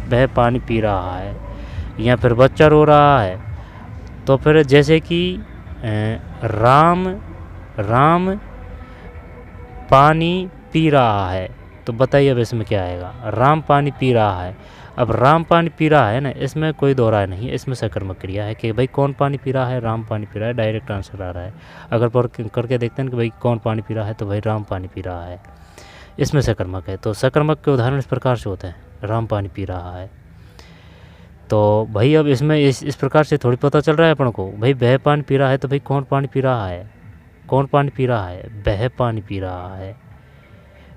वह पानी पी रहा है, या फिर बच्चा रो रहा है। तो फिर जैसे कि राम राम पानी पी रहा है, तो बताइए अब इसमें क्या आएगा। राम पानी पी रहा है, अब राम पानी पी रहा है ना, इसमें कोई दोहराए नहीं है, इसमें सकर्मक क्रिया है कि भाई कौन पानी पी रहा है, राम पानी पी रहा है, डायरेक्ट आंसर आ रहा है। अगर पढ़ करके देखते हैं कि भाई कौन पानी पी रहा है, तो भाई राम पानी पी रहा है, इसमें सकर्मक है। तो सकर्मक के उदाहरण इस प्रकार से होते हैं, राम पानी पी रहा है। तो भाई अब इसमें इस प्रकार से थोड़ी पता चल रहा है अपन को, भाई वह पानी पी रहा है, तो भाई कौन पानी पी रहा है, कौन पानी पी रहा है, वह पानी पी रहा है,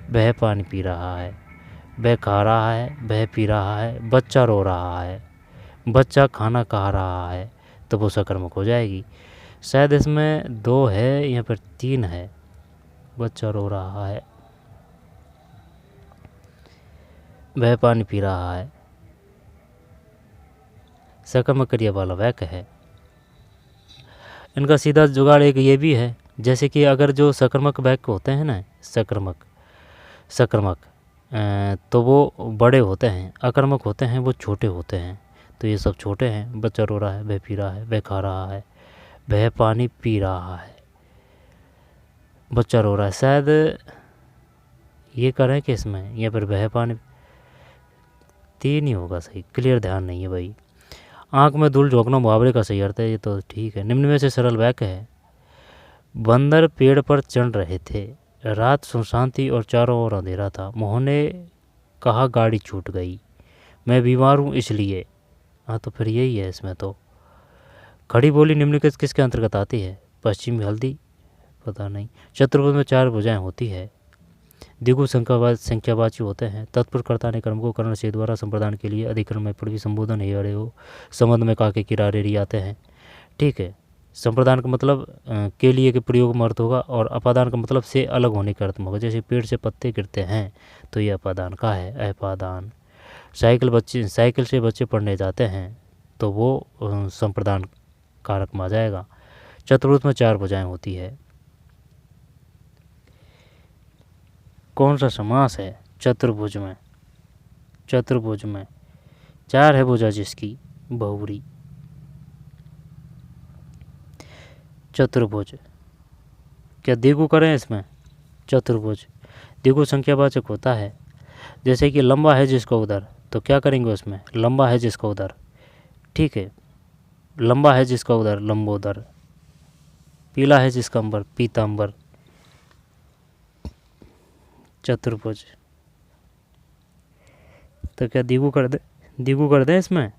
वह पानी पी रहा है, वह खा रहा है, वह पी रहा है, बच्चा रो रहा है, बच्चा खाना खा रहा है, तो वो सकर्मक हो जाएगी। शायद इसमें 2 है, यहाँ पर 3 है। बच्चा रो रहा है, वह पानी पी रहा है, सकर्मक क्रिया वाला वाक्य है। इनका सीधा जुगाड़ एक ये भी है, जैसे कि अगर जो सकर्मक वाक्य होते हैं ना, सकर्मक तो वो बड़े होते हैं, अकर्मक होते हैं वो छोटे होते हैं। तो ये सब छोटे हैं। बच्चा रो रहा है, वह पी रहा है, वह खा रहा है, वह पानी पी रहा है, बच्चा रो रहा है। शायद ये करें कि इसमें, या फिर वह पानी 3 ही होगा सही, क्लियर ध्यान नहीं है भाई। आँख में धूल झोंकना मुहावरे का सही अर्थ है, ये तो ठीक है। निम्न में से सरल वाक्य है। बंदर पेड़ पर चढ़ रहे थे, रात सुनसान थी और चारों ओर अंधेरा था। मोहन ने कहा गाड़ी छूट गई, मैं बीमार हूँ इसलिए। हाँ, तो फिर यही है इसमें। तो खड़ी बोली निम्नलिखित किसके अंतर्गत आती है। पश्चिमी हल्दी, पता नहीं। चतुर्भुज में 4 भुजाएं होती है। द्विगु संख्यावाची होते हैं। तत्पुरुषकर्ता ने कर्म को कर्ण से द्वारा संप्रदान के लिए अधिकरण में पूर्वी संबोधन हे अड़े हो, संबंध में काके किरारे आते हैं। ठीक है। संप्रदान का मतलब के लिए के प्रयोग में अर्थ होगा, और अपादान का मतलब से अलग होने का अर्थ में होगा। जैसे पेड़ से पत्ते गिरते हैं तो ये अपादान का है, अपादान। साइकिल से बच्चे पढ़ने जाते हैं तो वो संप्रदान कारक में आ जाएगा। चतुर्भुज में 4 भुजाएं होती है। कौन सा समास है चतुर्भुज में? चतुर्भुज में 4 है भुजा जिसकी, बहुव्री। चतुर्भुज क्या द्विगु करें इसमें? चतुर्भुज द्विगु संख्यावाचक होता है। जैसे कि लंबा है जिसका उदर, तो क्या करेंगे उसमें? लंबा है जिसका उदर। ठीक है, लंबा है जिसका उदर, लंबोदर। पीला है जिसका अंबर, पीतांबर। चतुर्भुज तो क्या द्विगु कर दे? द्विगु कर दें इसमें।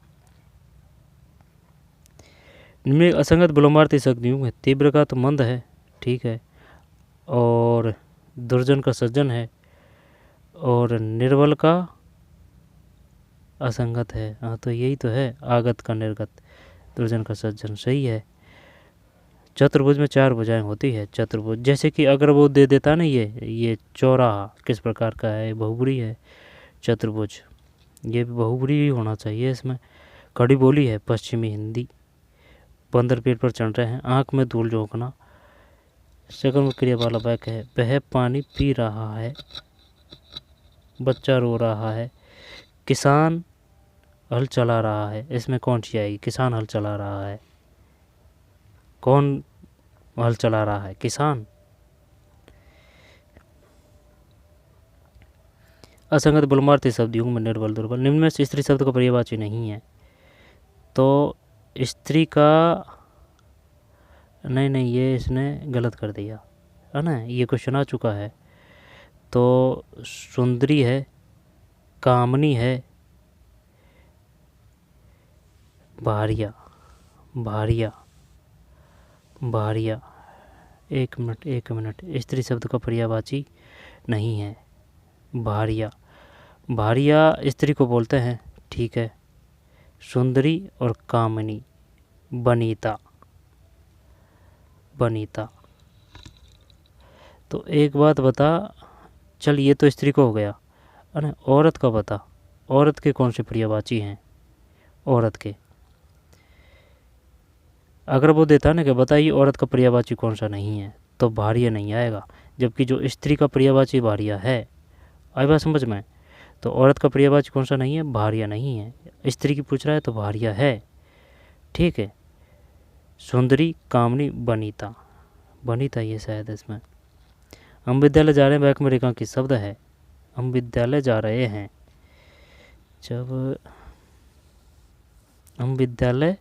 इनमें असंगत विलोमार्थी शब्द यूं है। तीव्र का तो मंद है, ठीक है, और दुर्जन का सज्जन है, और निर्बल का असंगत है। हाँ, तो यही तो है, आगत का निर्गत, दुर्जन का सज्जन, सही है। चतुर्भुज में 4 भुजाएं होती है। चतुर्भुज जैसे कि अगर वो दे देता ना, ये चौराहा किस प्रकार का है, बहुव्री है। चतुर्भुज ये भी बहुव्री ही होना चाहिए इसमें। खड़ी बोली है, पश्चिमी हिंदी। बंदर पेड़ पर चढ़ रहे हैं, आँख में धूल झोंकना, सकर्मक क्रिया वाला वाक्य है। वह पानी पी रहा है, बच्चा रो रहा है, किसान हल चला रहा है। इसमें कौन सी आएगी? किसान हल चला रहा है। कौन हल चला रहा है? किसान। असंगत विलोमार्थी शब्द युग में निर्बल, दुर्बल। निम्न में से स्त्री शब्द का पर्यायवाची नहीं है, तो स्त्री का नहीं, ये इसने गलत कर दिया है ना, ये क्वेश्चन आ चुका है। तो सुंदरी है, कामनी है, भारिया, भारिया, भारिया। एक मिनट, स्त्री शब्द का पर्यायवाची नहीं है। भारिया, भारिया स्त्री को बोलते हैं, ठीक है। सुंदरी और कामनी, बनीता, बनीता। तो एक बात बता, चल ये तो स्त्री को हो गया, अरे औरत का बता, औरत के कौन से पर्यायवाची हैं, औरत के। अगर वो देता ना कि बताइए औरत का पर्यायवाची कौन सा नहीं है, तो भार्य नहीं आएगा, जबकि जो स्त्री का पर्यायवाची भार्य है। आई बात समझ में? तो औरत का पर्यायवाची कौन सा नहीं है, भार्य नहीं है। स्त्री की पूछ रहा है तो भार्य है, ठीक है। सुंदरी, कामनी, बनीता, बनीता ये शायद इसमें। हम विद्यालय जा रहे हैं, बैक में रेखांकित शब्द है। हम विद्यालय जा रहे हैं, जब हम विद्यालय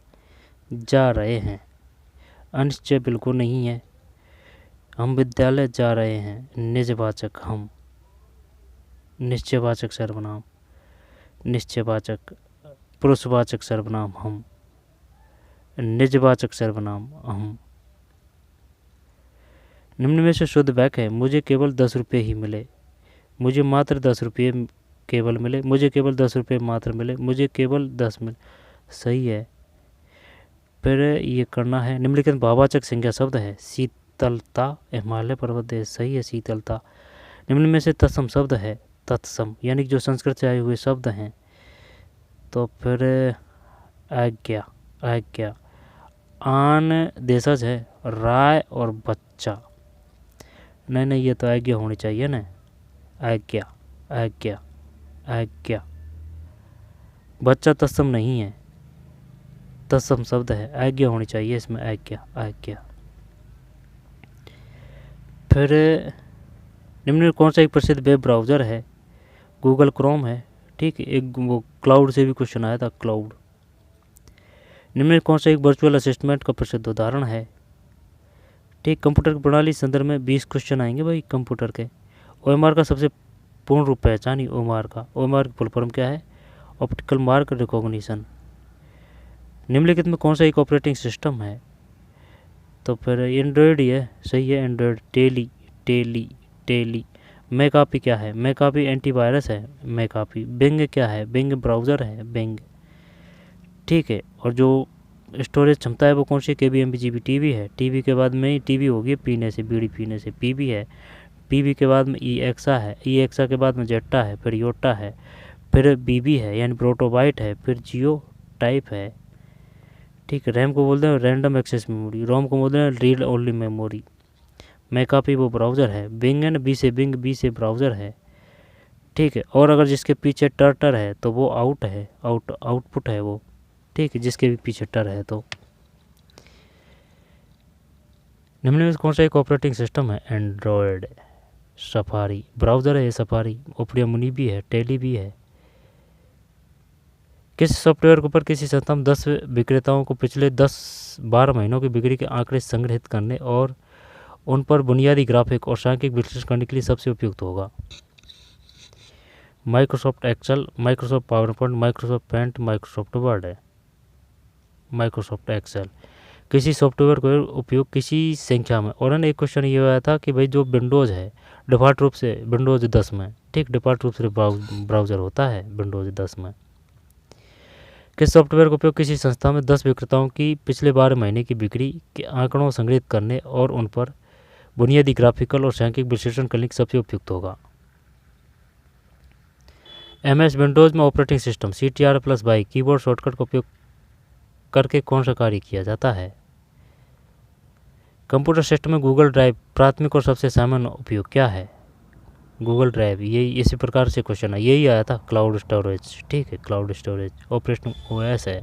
जा रहे हैं, अनिश्चय बिल्कुल नहीं है। हम विद्यालय जा रहे हैं, निजवाचक हम, निश्चयवाचक सर्वनाम, निश्चयवाचक, पुरुषवाचक सर्वनाम हम, निजवाचक सर्वनाम हम। निम्न में से शुद्ध वाक्य है, मुझे केवल 10 रुपये ही मिले, मुझे मात्र 10 रुपये केवल मिले, मुझे केवल 10 रुपये मात्र मिले, मुझे केवल 10 मिले। सही है। फिर ये करना है, निम्नलिखित भाववाचक संज्ञा शब्द है, शीतलता, हिमालय पर्वत देश, सही है शीतलता। निम्न में से तत्सम शब्द है, तत्सम, यानी कि जो संस्कृत से आए हुए शब्द हैं। तो फिर आज्ञा, आज्ञा, आन देशज है, राय और बच्चा। नहीं नहीं, ये तो आज्ञा होनी चाहिए ना, आज्ञा, आज्ञा, आज्ञा। बच्चा तत्सम नहीं है, तत्सम शब्द है, आज्ञा होनी चाहिए इसमें, आज्ञा, आज्ञा। फिर निम्न में कौन सा एक प्रसिद्ध वेब ब्राउज़र है, गूगल क्रोम है, ठीक है। एक वो क्लाउड से भी क्वेश्चन आया था, क्लाउड। निम्न में कौन सा एक वर्चुअल असिस्टेंट का प्रसिद्ध उदाहरण है, ठीक। कंप्यूटर की प्रणाली संदर्भ में 20 क्वेश्चन आएंगे भाई कंप्यूटर के। ओएमआर का सबसे पूर्ण रूप पहचानी, ओएमआर का, ओएमआर की फुल फॉर्म क्या है, ऑप्टिकल मार्क रिकॉग्निशन। निम्नलिखित में कौन सा एक ऑपरेटिंग सिस्टम है, तो फिर एंड्रॉयड ही है, सही है Android. Tally, Tally, Tally. McAfee क्या है, मैकाफी एंटीवायरस है, मैकाफी। बिंग क्या है, बिंग ब्राउज़र है, बिंग, ठीक है। और जो स्टोरेज क्षमता है वो कौन सी, KBMB टीवी है। टीवी के बाद में टीवी होगी पीने से, बीड़ी पीने से, पीबी है। पीबी के बाद में EXA है, EXA के बाद में जेट्टा है, फिर योटा है, फिर BB है यानी प्रोटोबाइट है, फिर जियो टाइप है, ठीक है। रैम को बोलते हैं रैंडम एक्सेस मेमोरी, रोम को बोलते हैं रीड ओनली मेमोरी। मैकाफी वो ब्राउज़र है, बिंग एंड बी से, बिंग बी से ब्राउज़र है, ठीक है। और अगर जिसके पीछे टर है तो वो आउट है, आउटपुट है वो, ठीक है, जिसके भी पीछे टर है। तो निम्न में कौन सा एक ऑपरेटिंग सिस्टम है, एंड्रॉयड। सफारी ब्राउज़र है, सफारी। ओपरा मुनी भी है, टेली भी है। किस सॉफ्टवेयर के ऊपर किसी संस्था में 10 विक्रेताओं को पिछले 10-12 महीनों की बिक्री के आंकड़े संग्रहित करने और उन पर बुनियादी ग्राफिक और सांख्यिक विश्लेषण करने के लिए सबसे उपयुक्त होगा। Microsoft Excel, Microsoft PowerPoint, Microsoft Paint, Microsoft Word है। Microsoft Excel. किसी सॉफ्टवेयर को उपयोग किसी संख्या में, और ना एक क्वेश्चन ये आया था कि भाई जो विंडोज़ है डिफ़ॉल्ट रूप से विंडोज़ 10 में, ठीक, डिफ़ॉल्ट रूप से ब्राउज़र होता है विंडोज़ 10 में। किस सॉफ्टवेयर का उपयोग किसी संस्था में 10 विक्रेताओं की पिछले 12 महीने की बिक्री के आंकड़ों संग्रहित करने और उन पर बुनियादी ग्राफिकल और सांख्यिक विश्लेषण करने के सबसे उपयुक्त होगा। MS विंडोज़ में operating system CTRL+Y keyboard shortcut का उपयोग करके कौन सा कार्य किया जाता है। कंप्यूटर सिस्टम में गूगल ड्राइव प्राथमिक और सबसे सामान्य उपयोग क्या है, गूगल ड्राइव। यही इसी प्रकार से क्वेश्चन है, यही आया था, क्लाउड स्टोरेज, ठीक है, क्लाउड स्टोरेज ऑपरेशनल OS है।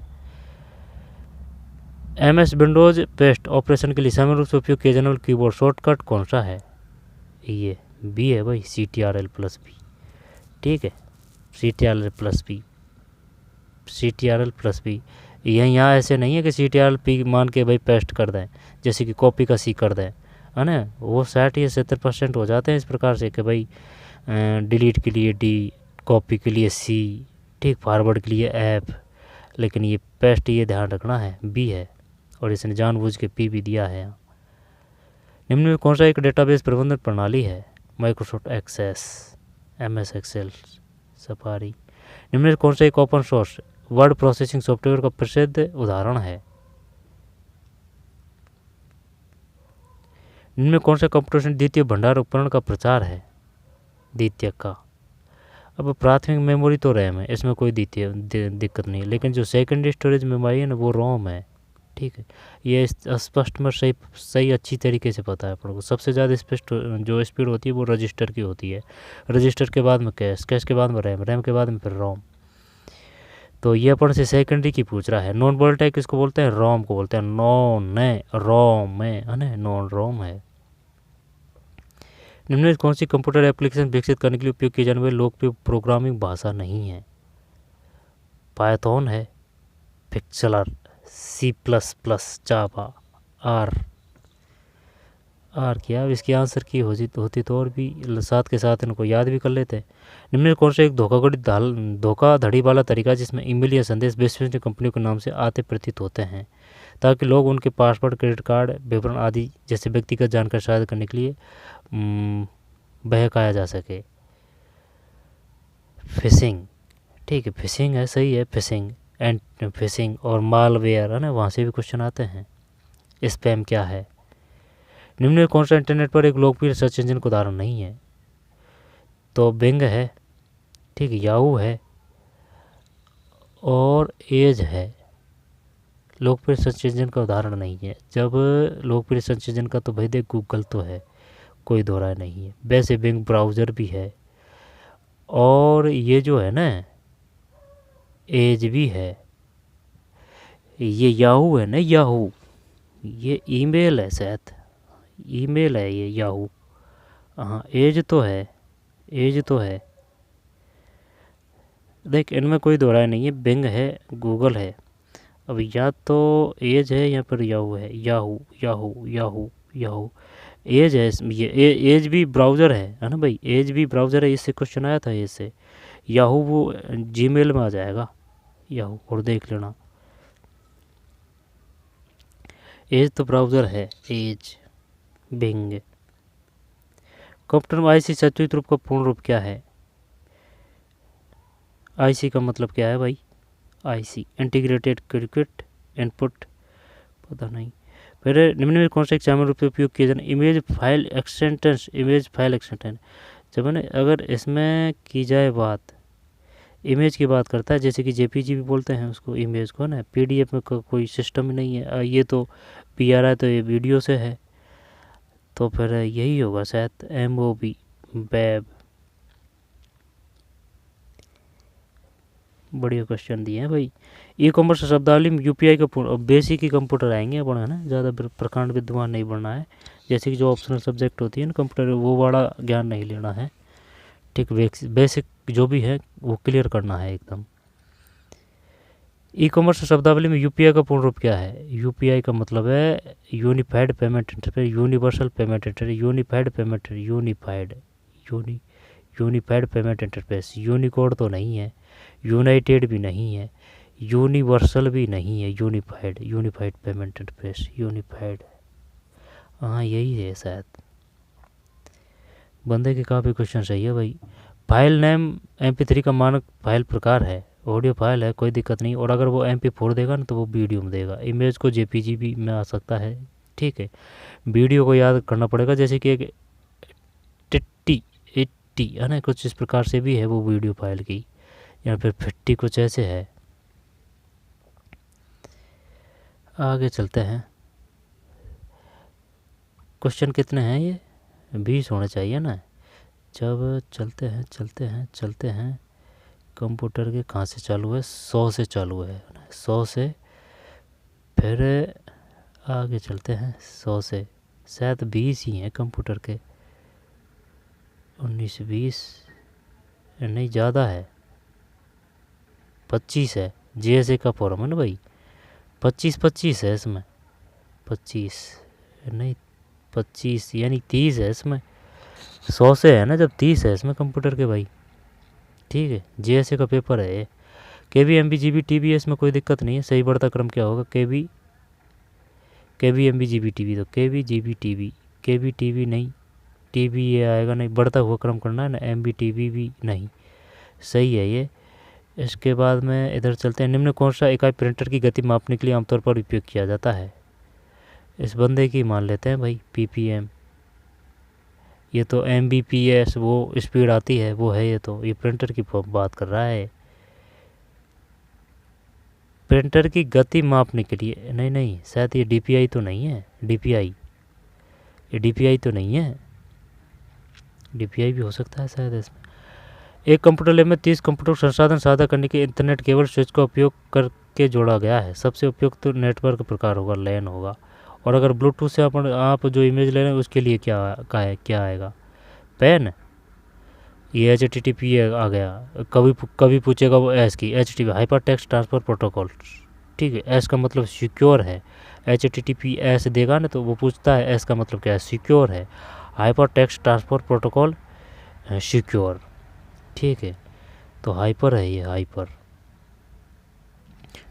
MS विंडोज़ पेस्ट ऑपरेशन के लिए सामान्य रूप से उपयोग किया जाने वाला कीबोर्ड शॉर्टकट कौन सा है, ये B है भाई, CTRL+B, ठीक है, CTRL+B, CTRL+B। यहाँ ऐसे नहीं है कि CTRL+P मान के भाई पेस्ट कर दें, जैसे कि कॉपी का C कर दें, है ना, वो 60 या 70% हो जाते हैं इस प्रकार से कि भाई डिलीट के लिए D, कॉपी के लिए C, ठीक, फॉरवर्ड के लिए F, लेकिन ये पेस्ट ये ध्यान रखना है B है, और इसने जानबूझ के P भी दिया है। निम्न में कौन सा एक डेटाबेस प्रबंधन प्रणाली है, Microsoft Access, MS Excel, Safari. निम्न में कौन सा एक open source word processing software का प्रसिद्ध उदाहरण है, इनमें कौन सा कंप्यूटेशन द्वितीय भंडार उपकरण का प्रचार है? द्वितीय का। अब प्राथमिक मेमोरी तो रैम है, इसमें कोई दिक्कत नहीं है, लेकिन जो सेकेंडरी स्टोरेज मेमोरी है ना वो रोम है। ठीक है, ये स्पष्ट में सही अच्छी तरीके से पता है अपन को। सबसे ज़्यादा स्पष्ट जो स्पीड होती है वो रजिस्टर की होती है, रजिस्टर के बाद में कैश, कैश के बाद में रैम, रैम के बाद में फिर रोम। तो ये अपन से सेकेंडरी की पूछ रहा है। नॉन वोलेटाइल किसको बोलते हैं? रोम को बोलते हैं। नॉन है, रोम है ना, नॉन रोम है। निम्नलिखित कौन सी कंप्यूटर एप्लीकेशन विकसित करने के लिए उपयोग की जाने वाली लोकप्रिय प्रोग्रामिंग भाषा नहीं है? पाइथन है, पिक्सेलर, C++, जावा, आर क्या। अब इसकी आंसर की होती तो और भी साथ के साथ इनको याद भी कर लेते हैं। निम्न कौन सा एक धोखाधड़ी वाला तरीका जिसमें ईमेल या संदेश विश्वसनीय कंपनियों के नाम से आते प्रतीत होते हैं ताकि लोग उनके पासवर्ड, क्रेडिट कार्ड विवरण आदि जैसे व्यक्तिगत जानकारी साझा करने के लिए बहकाया जा सके? फिशिंग। ठीक है, फिशिंग है, सही है। फिशिंग एंड फिशिंग और मालवेयर है ना, वहाँ से भी क्वेश्चन आते हैं। स्पैम क्या है? निम्न में कौन सा इंटरनेट पर एक लोकप्रिय सर्च इंजन का उदाहरण नहीं है? तो बिंग है, ठीक है, याहू है और एज है। लोकप्रिय सर्च इंजन का उदाहरण नहीं है। जब लोकप्रिय सर्च इंजन का तो भाई देख गूगल तो है, कोई दो राय नहीं है। वैसे बिंग ब्राउज़र भी है और ये जो है ना एज भी है। ये याहू है ना, याहू ये ईमेल है, शायद ईमेल है ये याहू। हाँ, एज तो है, एज तो है। देख इनमें कोई दो राय नहीं है, बिंग है, गूगल है। अब या तो एज है या फिर याहू है। Yahoo Yahoo Yahoo Yahoo Edge है ये। एज भी ब्राउज़र है ना भाई, एज भी ब्राउज़र है। इससे क्वेश्चन आया था, एज से। याहू वो जीमेल में आ जाएगा, याहू, और देख लेना। एज तो ब्राउज़र है, एज, बिंग। कंप्यूटर में आईसी सचित्र रूप का पूर्ण रूप क्या है? आईसी का मतलब क्या है भाई? आईसी इंटीग्रेटेड सर्किट इनपुट, पता नहीं। फिर निम्न में कौन सा एक सामान्य रूप से उपयोग किया जाना? Image file extension, image file extension. जब है अगर इसमें की जाए बात, इमेज की बात करता है, जैसे कि जेपीजी भी बोलते हैं उसको, इमेज को ना। पीडीएफ में कोई सिस्टम ही नहीं है। ये तो पीआरआई तो ये वीडियो से है, तो फिर यही होगा शायद, एमओबी, वेब। बढ़िया क्वेश्चन दिए हैं भाई। ई कॉमर्स शब्दावली में यूपीआई का बेसिक ही कंप्यूटर आएंगे अपन, है ना, ज़्यादा प्रकांड विद्वान नहीं बनना है। जैसे कि जो ऑप्शनल सब्जेक्ट होती है ना कंप्यूटर, वो बड़ा ज्ञान नहीं लेना है। ठीक, बेसिक जो भी है वो क्लियर करना है एकदम। ई कॉमर्स शब्दावली में यूपीआई का पूर्ण रूप क्या है? यूपीआई का मतलब है unified payment interface, universal payment interface, unified payment, unified payment interface. Unicode तो नहीं है, यूनाइटेड भी नहीं है, यूनिवर्सल भी नहीं है। Unified payment interface, unified. हाँ यही है शायद। बंदे के काफ़ी क्वेश्चन सही है भाई। फाइल नेम MP3 का मानक फाइल प्रकार है, ऑडियो फाइल है, कोई दिक्कत नहीं। और अगर वो MP4 देगा ना तो वो वीडियो में देगा। इमेज को JPG भी में आ सकता है, ठीक है। वीडियो को याद करना पड़ेगा, जैसे कि एक टिट्टी है ना, कुछ इस प्रकार से भी है वो वीडियो फाइल की, या फिर 50 कुछ ऐसे है। आगे चलते हैं। क्वेश्चन कितने हैं ये? 20 होने चाहिए ना। जब चलते हैं कंप्यूटर के कहाँ से चालू है? 100 से चालू है, 100 से। फिर आगे चलते हैं 100 से, शायद 20 ही हैं कंप्यूटर के। 19 20 नहीं, ज़्यादा है, 25 है। JSA का फॉर्म है ना भाई, 25 है इसमें। 25 नहीं, 25 यानी 30 है इसमें। 100 से है ना, जब 30 है इसमें कंप्यूटर के भाई, ठीक है। JSA का पेपर है ये। KB MB GB TB, इसमें कोई दिक्कत नहीं है। सही बढ़ता क्रम क्या होगा? KB MB GB TB, तो KB GB TB, KB TB नहीं, TB ये आएगा नहीं, बढ़ता हुआ क्रम करना है ना। MB TB भी नहीं, सही है ये। इसके बाद में इधर चलते हैं। निम्न कौन सा इकाई प्रिंटर की गति मापने के लिए आमतौर पर उपयोग किया जाता है? इस बंदे की मान लेते हैं भाई, PPM, ये तो MBPS वो स्पीड आती है वो है, ये प्रिंटर की बात कर रहा है। प्रिंटर की गति मापने के लिए, नहीं शायद ये DPI तो नहीं है, ये DPI तो नहीं है, DPI भी हो सकता है शायद इसमें। एक कंप्यूटर लैब में 30 कंप्यूटर संसाधन साझा करने के इंटरनेट केबल स्विच का उपयोग करके जोड़ा गया है। सबसे उपयुक्त तो नेटवर्क प्रकार होगा, लैन होगा। और अगर ब्लूटूथ से आप जो इमेज ले रहे हैं उसके लिए क्या आएगा, पैन, ये HTTP आ गया। कभी पूछेगा वो एस की, HTTP hyper text transfer protocol, ठीक है। एस का मतलब सिक्योर है, HTTPS देगा ना तो वो पूछता है एस का मतलब क्या है, सिक्योर है। Hyper text transfer protocol secure, ठीक है। तो हाइपर है ये, हाइपर।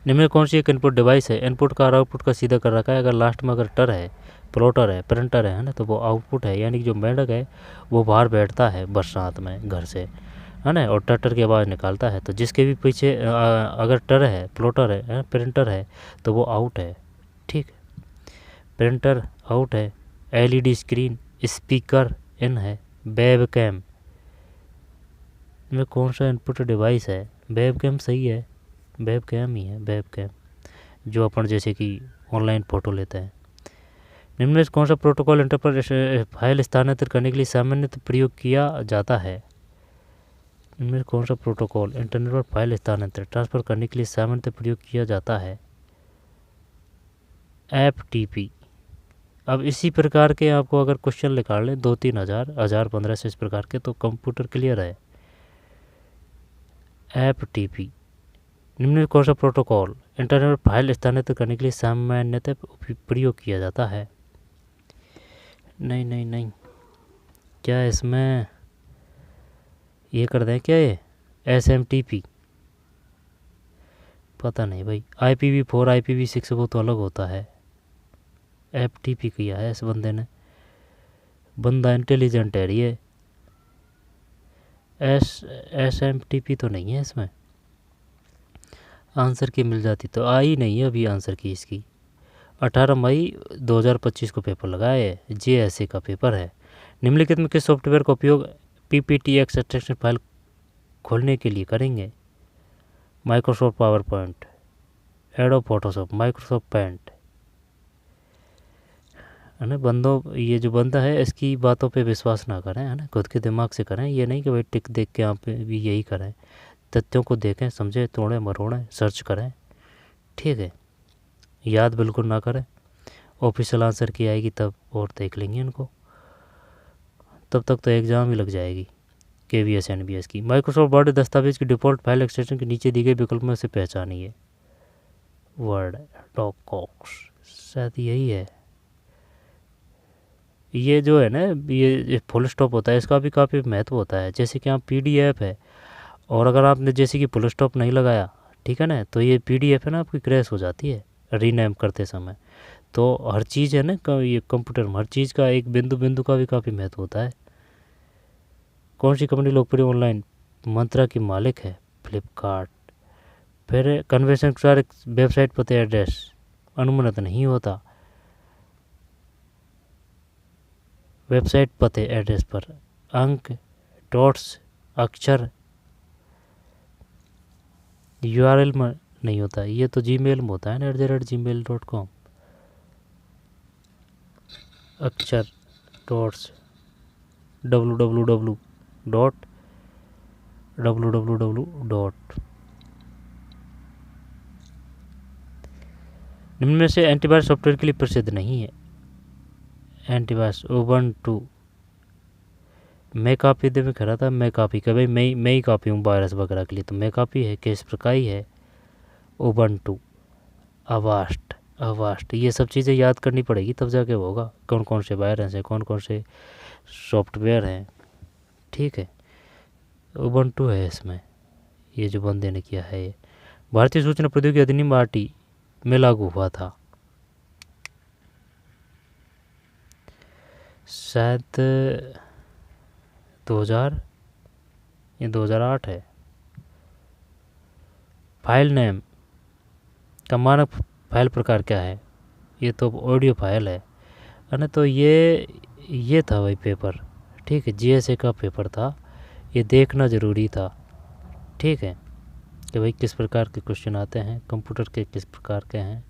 निम्न कौन सी एक इनपुट डिवाइस है, इनपुट का और आउटपुट का सीधा कर रखा है। अगर लास्ट में अगर टर है, प्लॉटर है, प्रिंटर है ना, तो वो आउटपुट है। यानी कि जो मेंढक है वो बाहर बैठता है बरसात में घर से, है ना, और टर की आवाज़ निकालता है। तो जिसके भी पीछे अगर टर है, प्लॉटर है, प्रिंटर है, तो वो आउट है, ठीक है। प्रिंटर आउट है। LED स्क्रीन, स्पीकर इन है। वेब कैम में कौन सा इनपुट डिवाइस है, वेब कैम सही है, वेब कैम ही है, वेब कैम जो अपन जैसे कि ऑनलाइन फ़ोटो लेते हैं। निम्न में कौन सा प्रोटोकॉल इंटरप्रेट फाइल स्थानांतरित करने के लिए सामान्यतः प्रयोग किया जाता है। इनमें कौन सा प्रोटोकॉल इंटरनेट पर फाइल स्थानांतरित ट्रांसफ़र करने के लिए सामान्यतः प्रयोग किया जाता है, FTP। अब इसी प्रकार के आपको अगर क्वेश्चन निकाल लें 2-3 हज़ार 1500 इस प्रकार के, तो कंप्यूटर क्लियर है। FTP। निम्न में कौन सा प्रोटोकॉल इंटरनेट पर फाइल स्थानांतरित करने के लिए सामान्यतः प्रयोग किया जाता है। नहीं, क्या इसमें ये कर दें क्या, ये SMTP, पता नहीं भाई। IPv4 IPv6 वो तो अलग होता है, FTP किया है इस बंदे ने, बंदा इंटेलिजेंट है ये। SMTP तो नहीं है इसमें। आंसर की मिल जाती तो आई नहीं है अभी आंसर की इसकी। 18 मई 2025 को पेपर लगाया है, JSA का पेपर है। निम्नलिखित में किस सॉफ्टवेयर का उपयोग PPT एक्सट्रैक्शन फाइल खोलने के लिए करेंगे। Microsoft PowerPoint, Adobe Photoshop, Microsoft Paint, है ना। बंदों, ये जो बंदा है इसकी बातों पे विश्वास ना करें, है ना, खुद के दिमाग से करें। ये नहीं कि भाई टिक देख के आप भी यही करें, तथ्यों को देखें, समझे, तोड़ें मरोड़ें, सर्च करें, ठीक है। याद बिल्कुल ना करें। ऑफिशियल आंसर की आएगी तब और देख लेंगे इनको, तब तक तो एग्ज़ाम ही लग जाएगी KVS NBS की। माइक्रोसॉफ्ट वर्ड दस्तावेज की डिफ़ॉल्ट फाइल एक्सटेंशन के नीचे दी गई विकल्प में से पहचानिए। वर्ड डॉक्स, शायद यही है। ये जो है ना, ये फुल स्टॉप होता है, इसका भी काफ़ी महत्व होता है। जैसे कि आप PDF है, और अगर आपने जैसे कि फुल स्टॉप नहीं लगाया, ठीक है ना, तो ये PDF है ना आपकी क्रैश हो जाती है रीनेम करते समय। तो हर चीज़ है ना, ये कंप्यूटर में हर चीज़ का एक बिंदु का भी काफ़ी महत्व होता है। कौन सी कंपनी लोकप्रिय ऑनलाइन मंत्रा की मालिक है, फ्लिपकार्ट। फिर कन्वेंशन अनुसार वेबसाइट पते एड्रेस अनुमत नहीं होता। वेबसाइट पते एड्रेस पर अंक, डॉट्स, अक्षर URL में नहीं होता। ये तो Gmail में होता है ना, @gmail.com, अक्षर, डॉट्स, www डॉट। निम्न में से एंटीवायरस सॉफ्टवेयर के लिए प्रसिद्ध नहीं है। एंटीवायरस उबंटू, मैं काफ़ी दिन में कह रहा था, मैं काफ़ी का भाई मैं ही काफ़ी हूँ वायरस वगैरह के लिए, तो मैं काफ़ी है केस प्रकार ही है। उबंटू, अवास्ट, ये सब चीज़ें याद करनी पड़ेगी तब जाके होगा, कौन कौन से वायरस हैं, कौन कौन से सॉफ्टवेयर हैं, ठीक है। उबंटू है इसमें, ये जो बंदे ने किया है। ये भारतीय सूचना प्रौद्योगिकी अधिनियम RT में लागू हुआ था, शायद 2000 या 2008 है। फाइल नेम का मानक फाइल प्रकार क्या है, ये तो ऑडियो फाइल है ना। तो ये था भाई पेपर, ठीक है, जीएसए का पेपर था, ये देखना ज़रूरी था। ठीक है, कि भाई किस प्रकार के क्वेश्चन आते हैं, कंप्यूटर के किस प्रकार के हैं,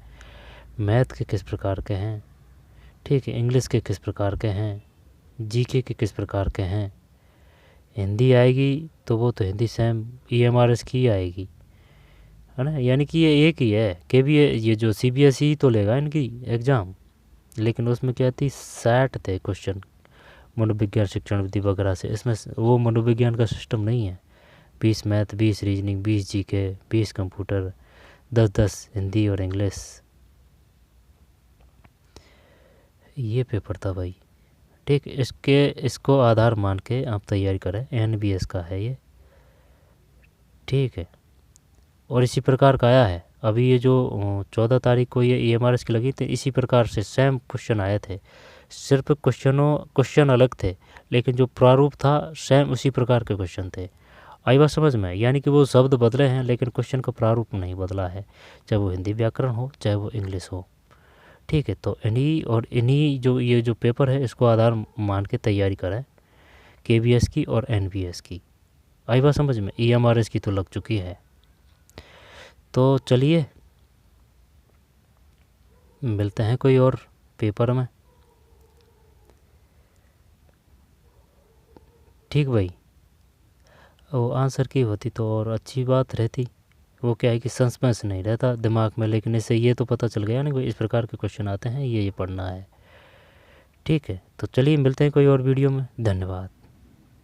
मैथ के किस प्रकार के हैं, ठीक है, इंग्लिश के किस प्रकार के हैं, जीके के किस प्रकार के हैं। हिंदी आएगी तो वो तो हिंदी सेम ईएमआरएस की आएगी, है ना, यानी कि ये एक ही है कि भी ये जो सीबीएसई तो लेगा इनकी एग्ज़ाम, लेकिन उसमें क्या थी, 60 थे क्वेश्चन मनोविज्ञान शिक्षण विधि वगैरह से। इसमें वो मनोविज्ञान का सिस्टम नहीं है, 20 math, 20 reasoning, 20 GK, 20 computer, 10-10 Hindi और इंग्लिश। ये पेपर था भाई। ठीक, इसको आधार मान के आप तैयारी करें, एनबीएस का है ये। ठीक है, और इसी प्रकार का आया है अभी ये जो 14 तारीख को ये ईएमआरएस की लगी थी, इसी प्रकार से सेम क्वेश्चन आए थे, सिर्फ क्वेश्चन अलग थे, लेकिन जो प्रारूप था सेम उसी प्रकार के क्वेश्चन थे। आई बात समझ में, यानी कि वो शब्द बदले हैं लेकिन क्वेश्चन का प्रारूप नहीं बदला है, चाहे वो हिंदी व्याकरण हो चाहे वो इंग्लिश हो। ठीक है, तो इन्हीं जो ये जो पेपर है इसको आधार मान के तैयारी करें, केबीएस की और एनबीएस की। आई बात समझ में, ईएमआरएस की तो लग चुकी है। तो चलिए मिलते हैं कोई और पेपर में। ठीक भाई, वो आंसर की होती तो और अच्छी बात रहती, वो क्या है कि सस्पेंस नहीं रहता दिमाग में, लेकिन इससे ये तो पता चल गया ना भाई इस प्रकार के क्वेश्चन आते हैं, ये पढ़ना है। ठीक है, तो चलिए मिलते हैं कोई और वीडियो में। धन्यवाद।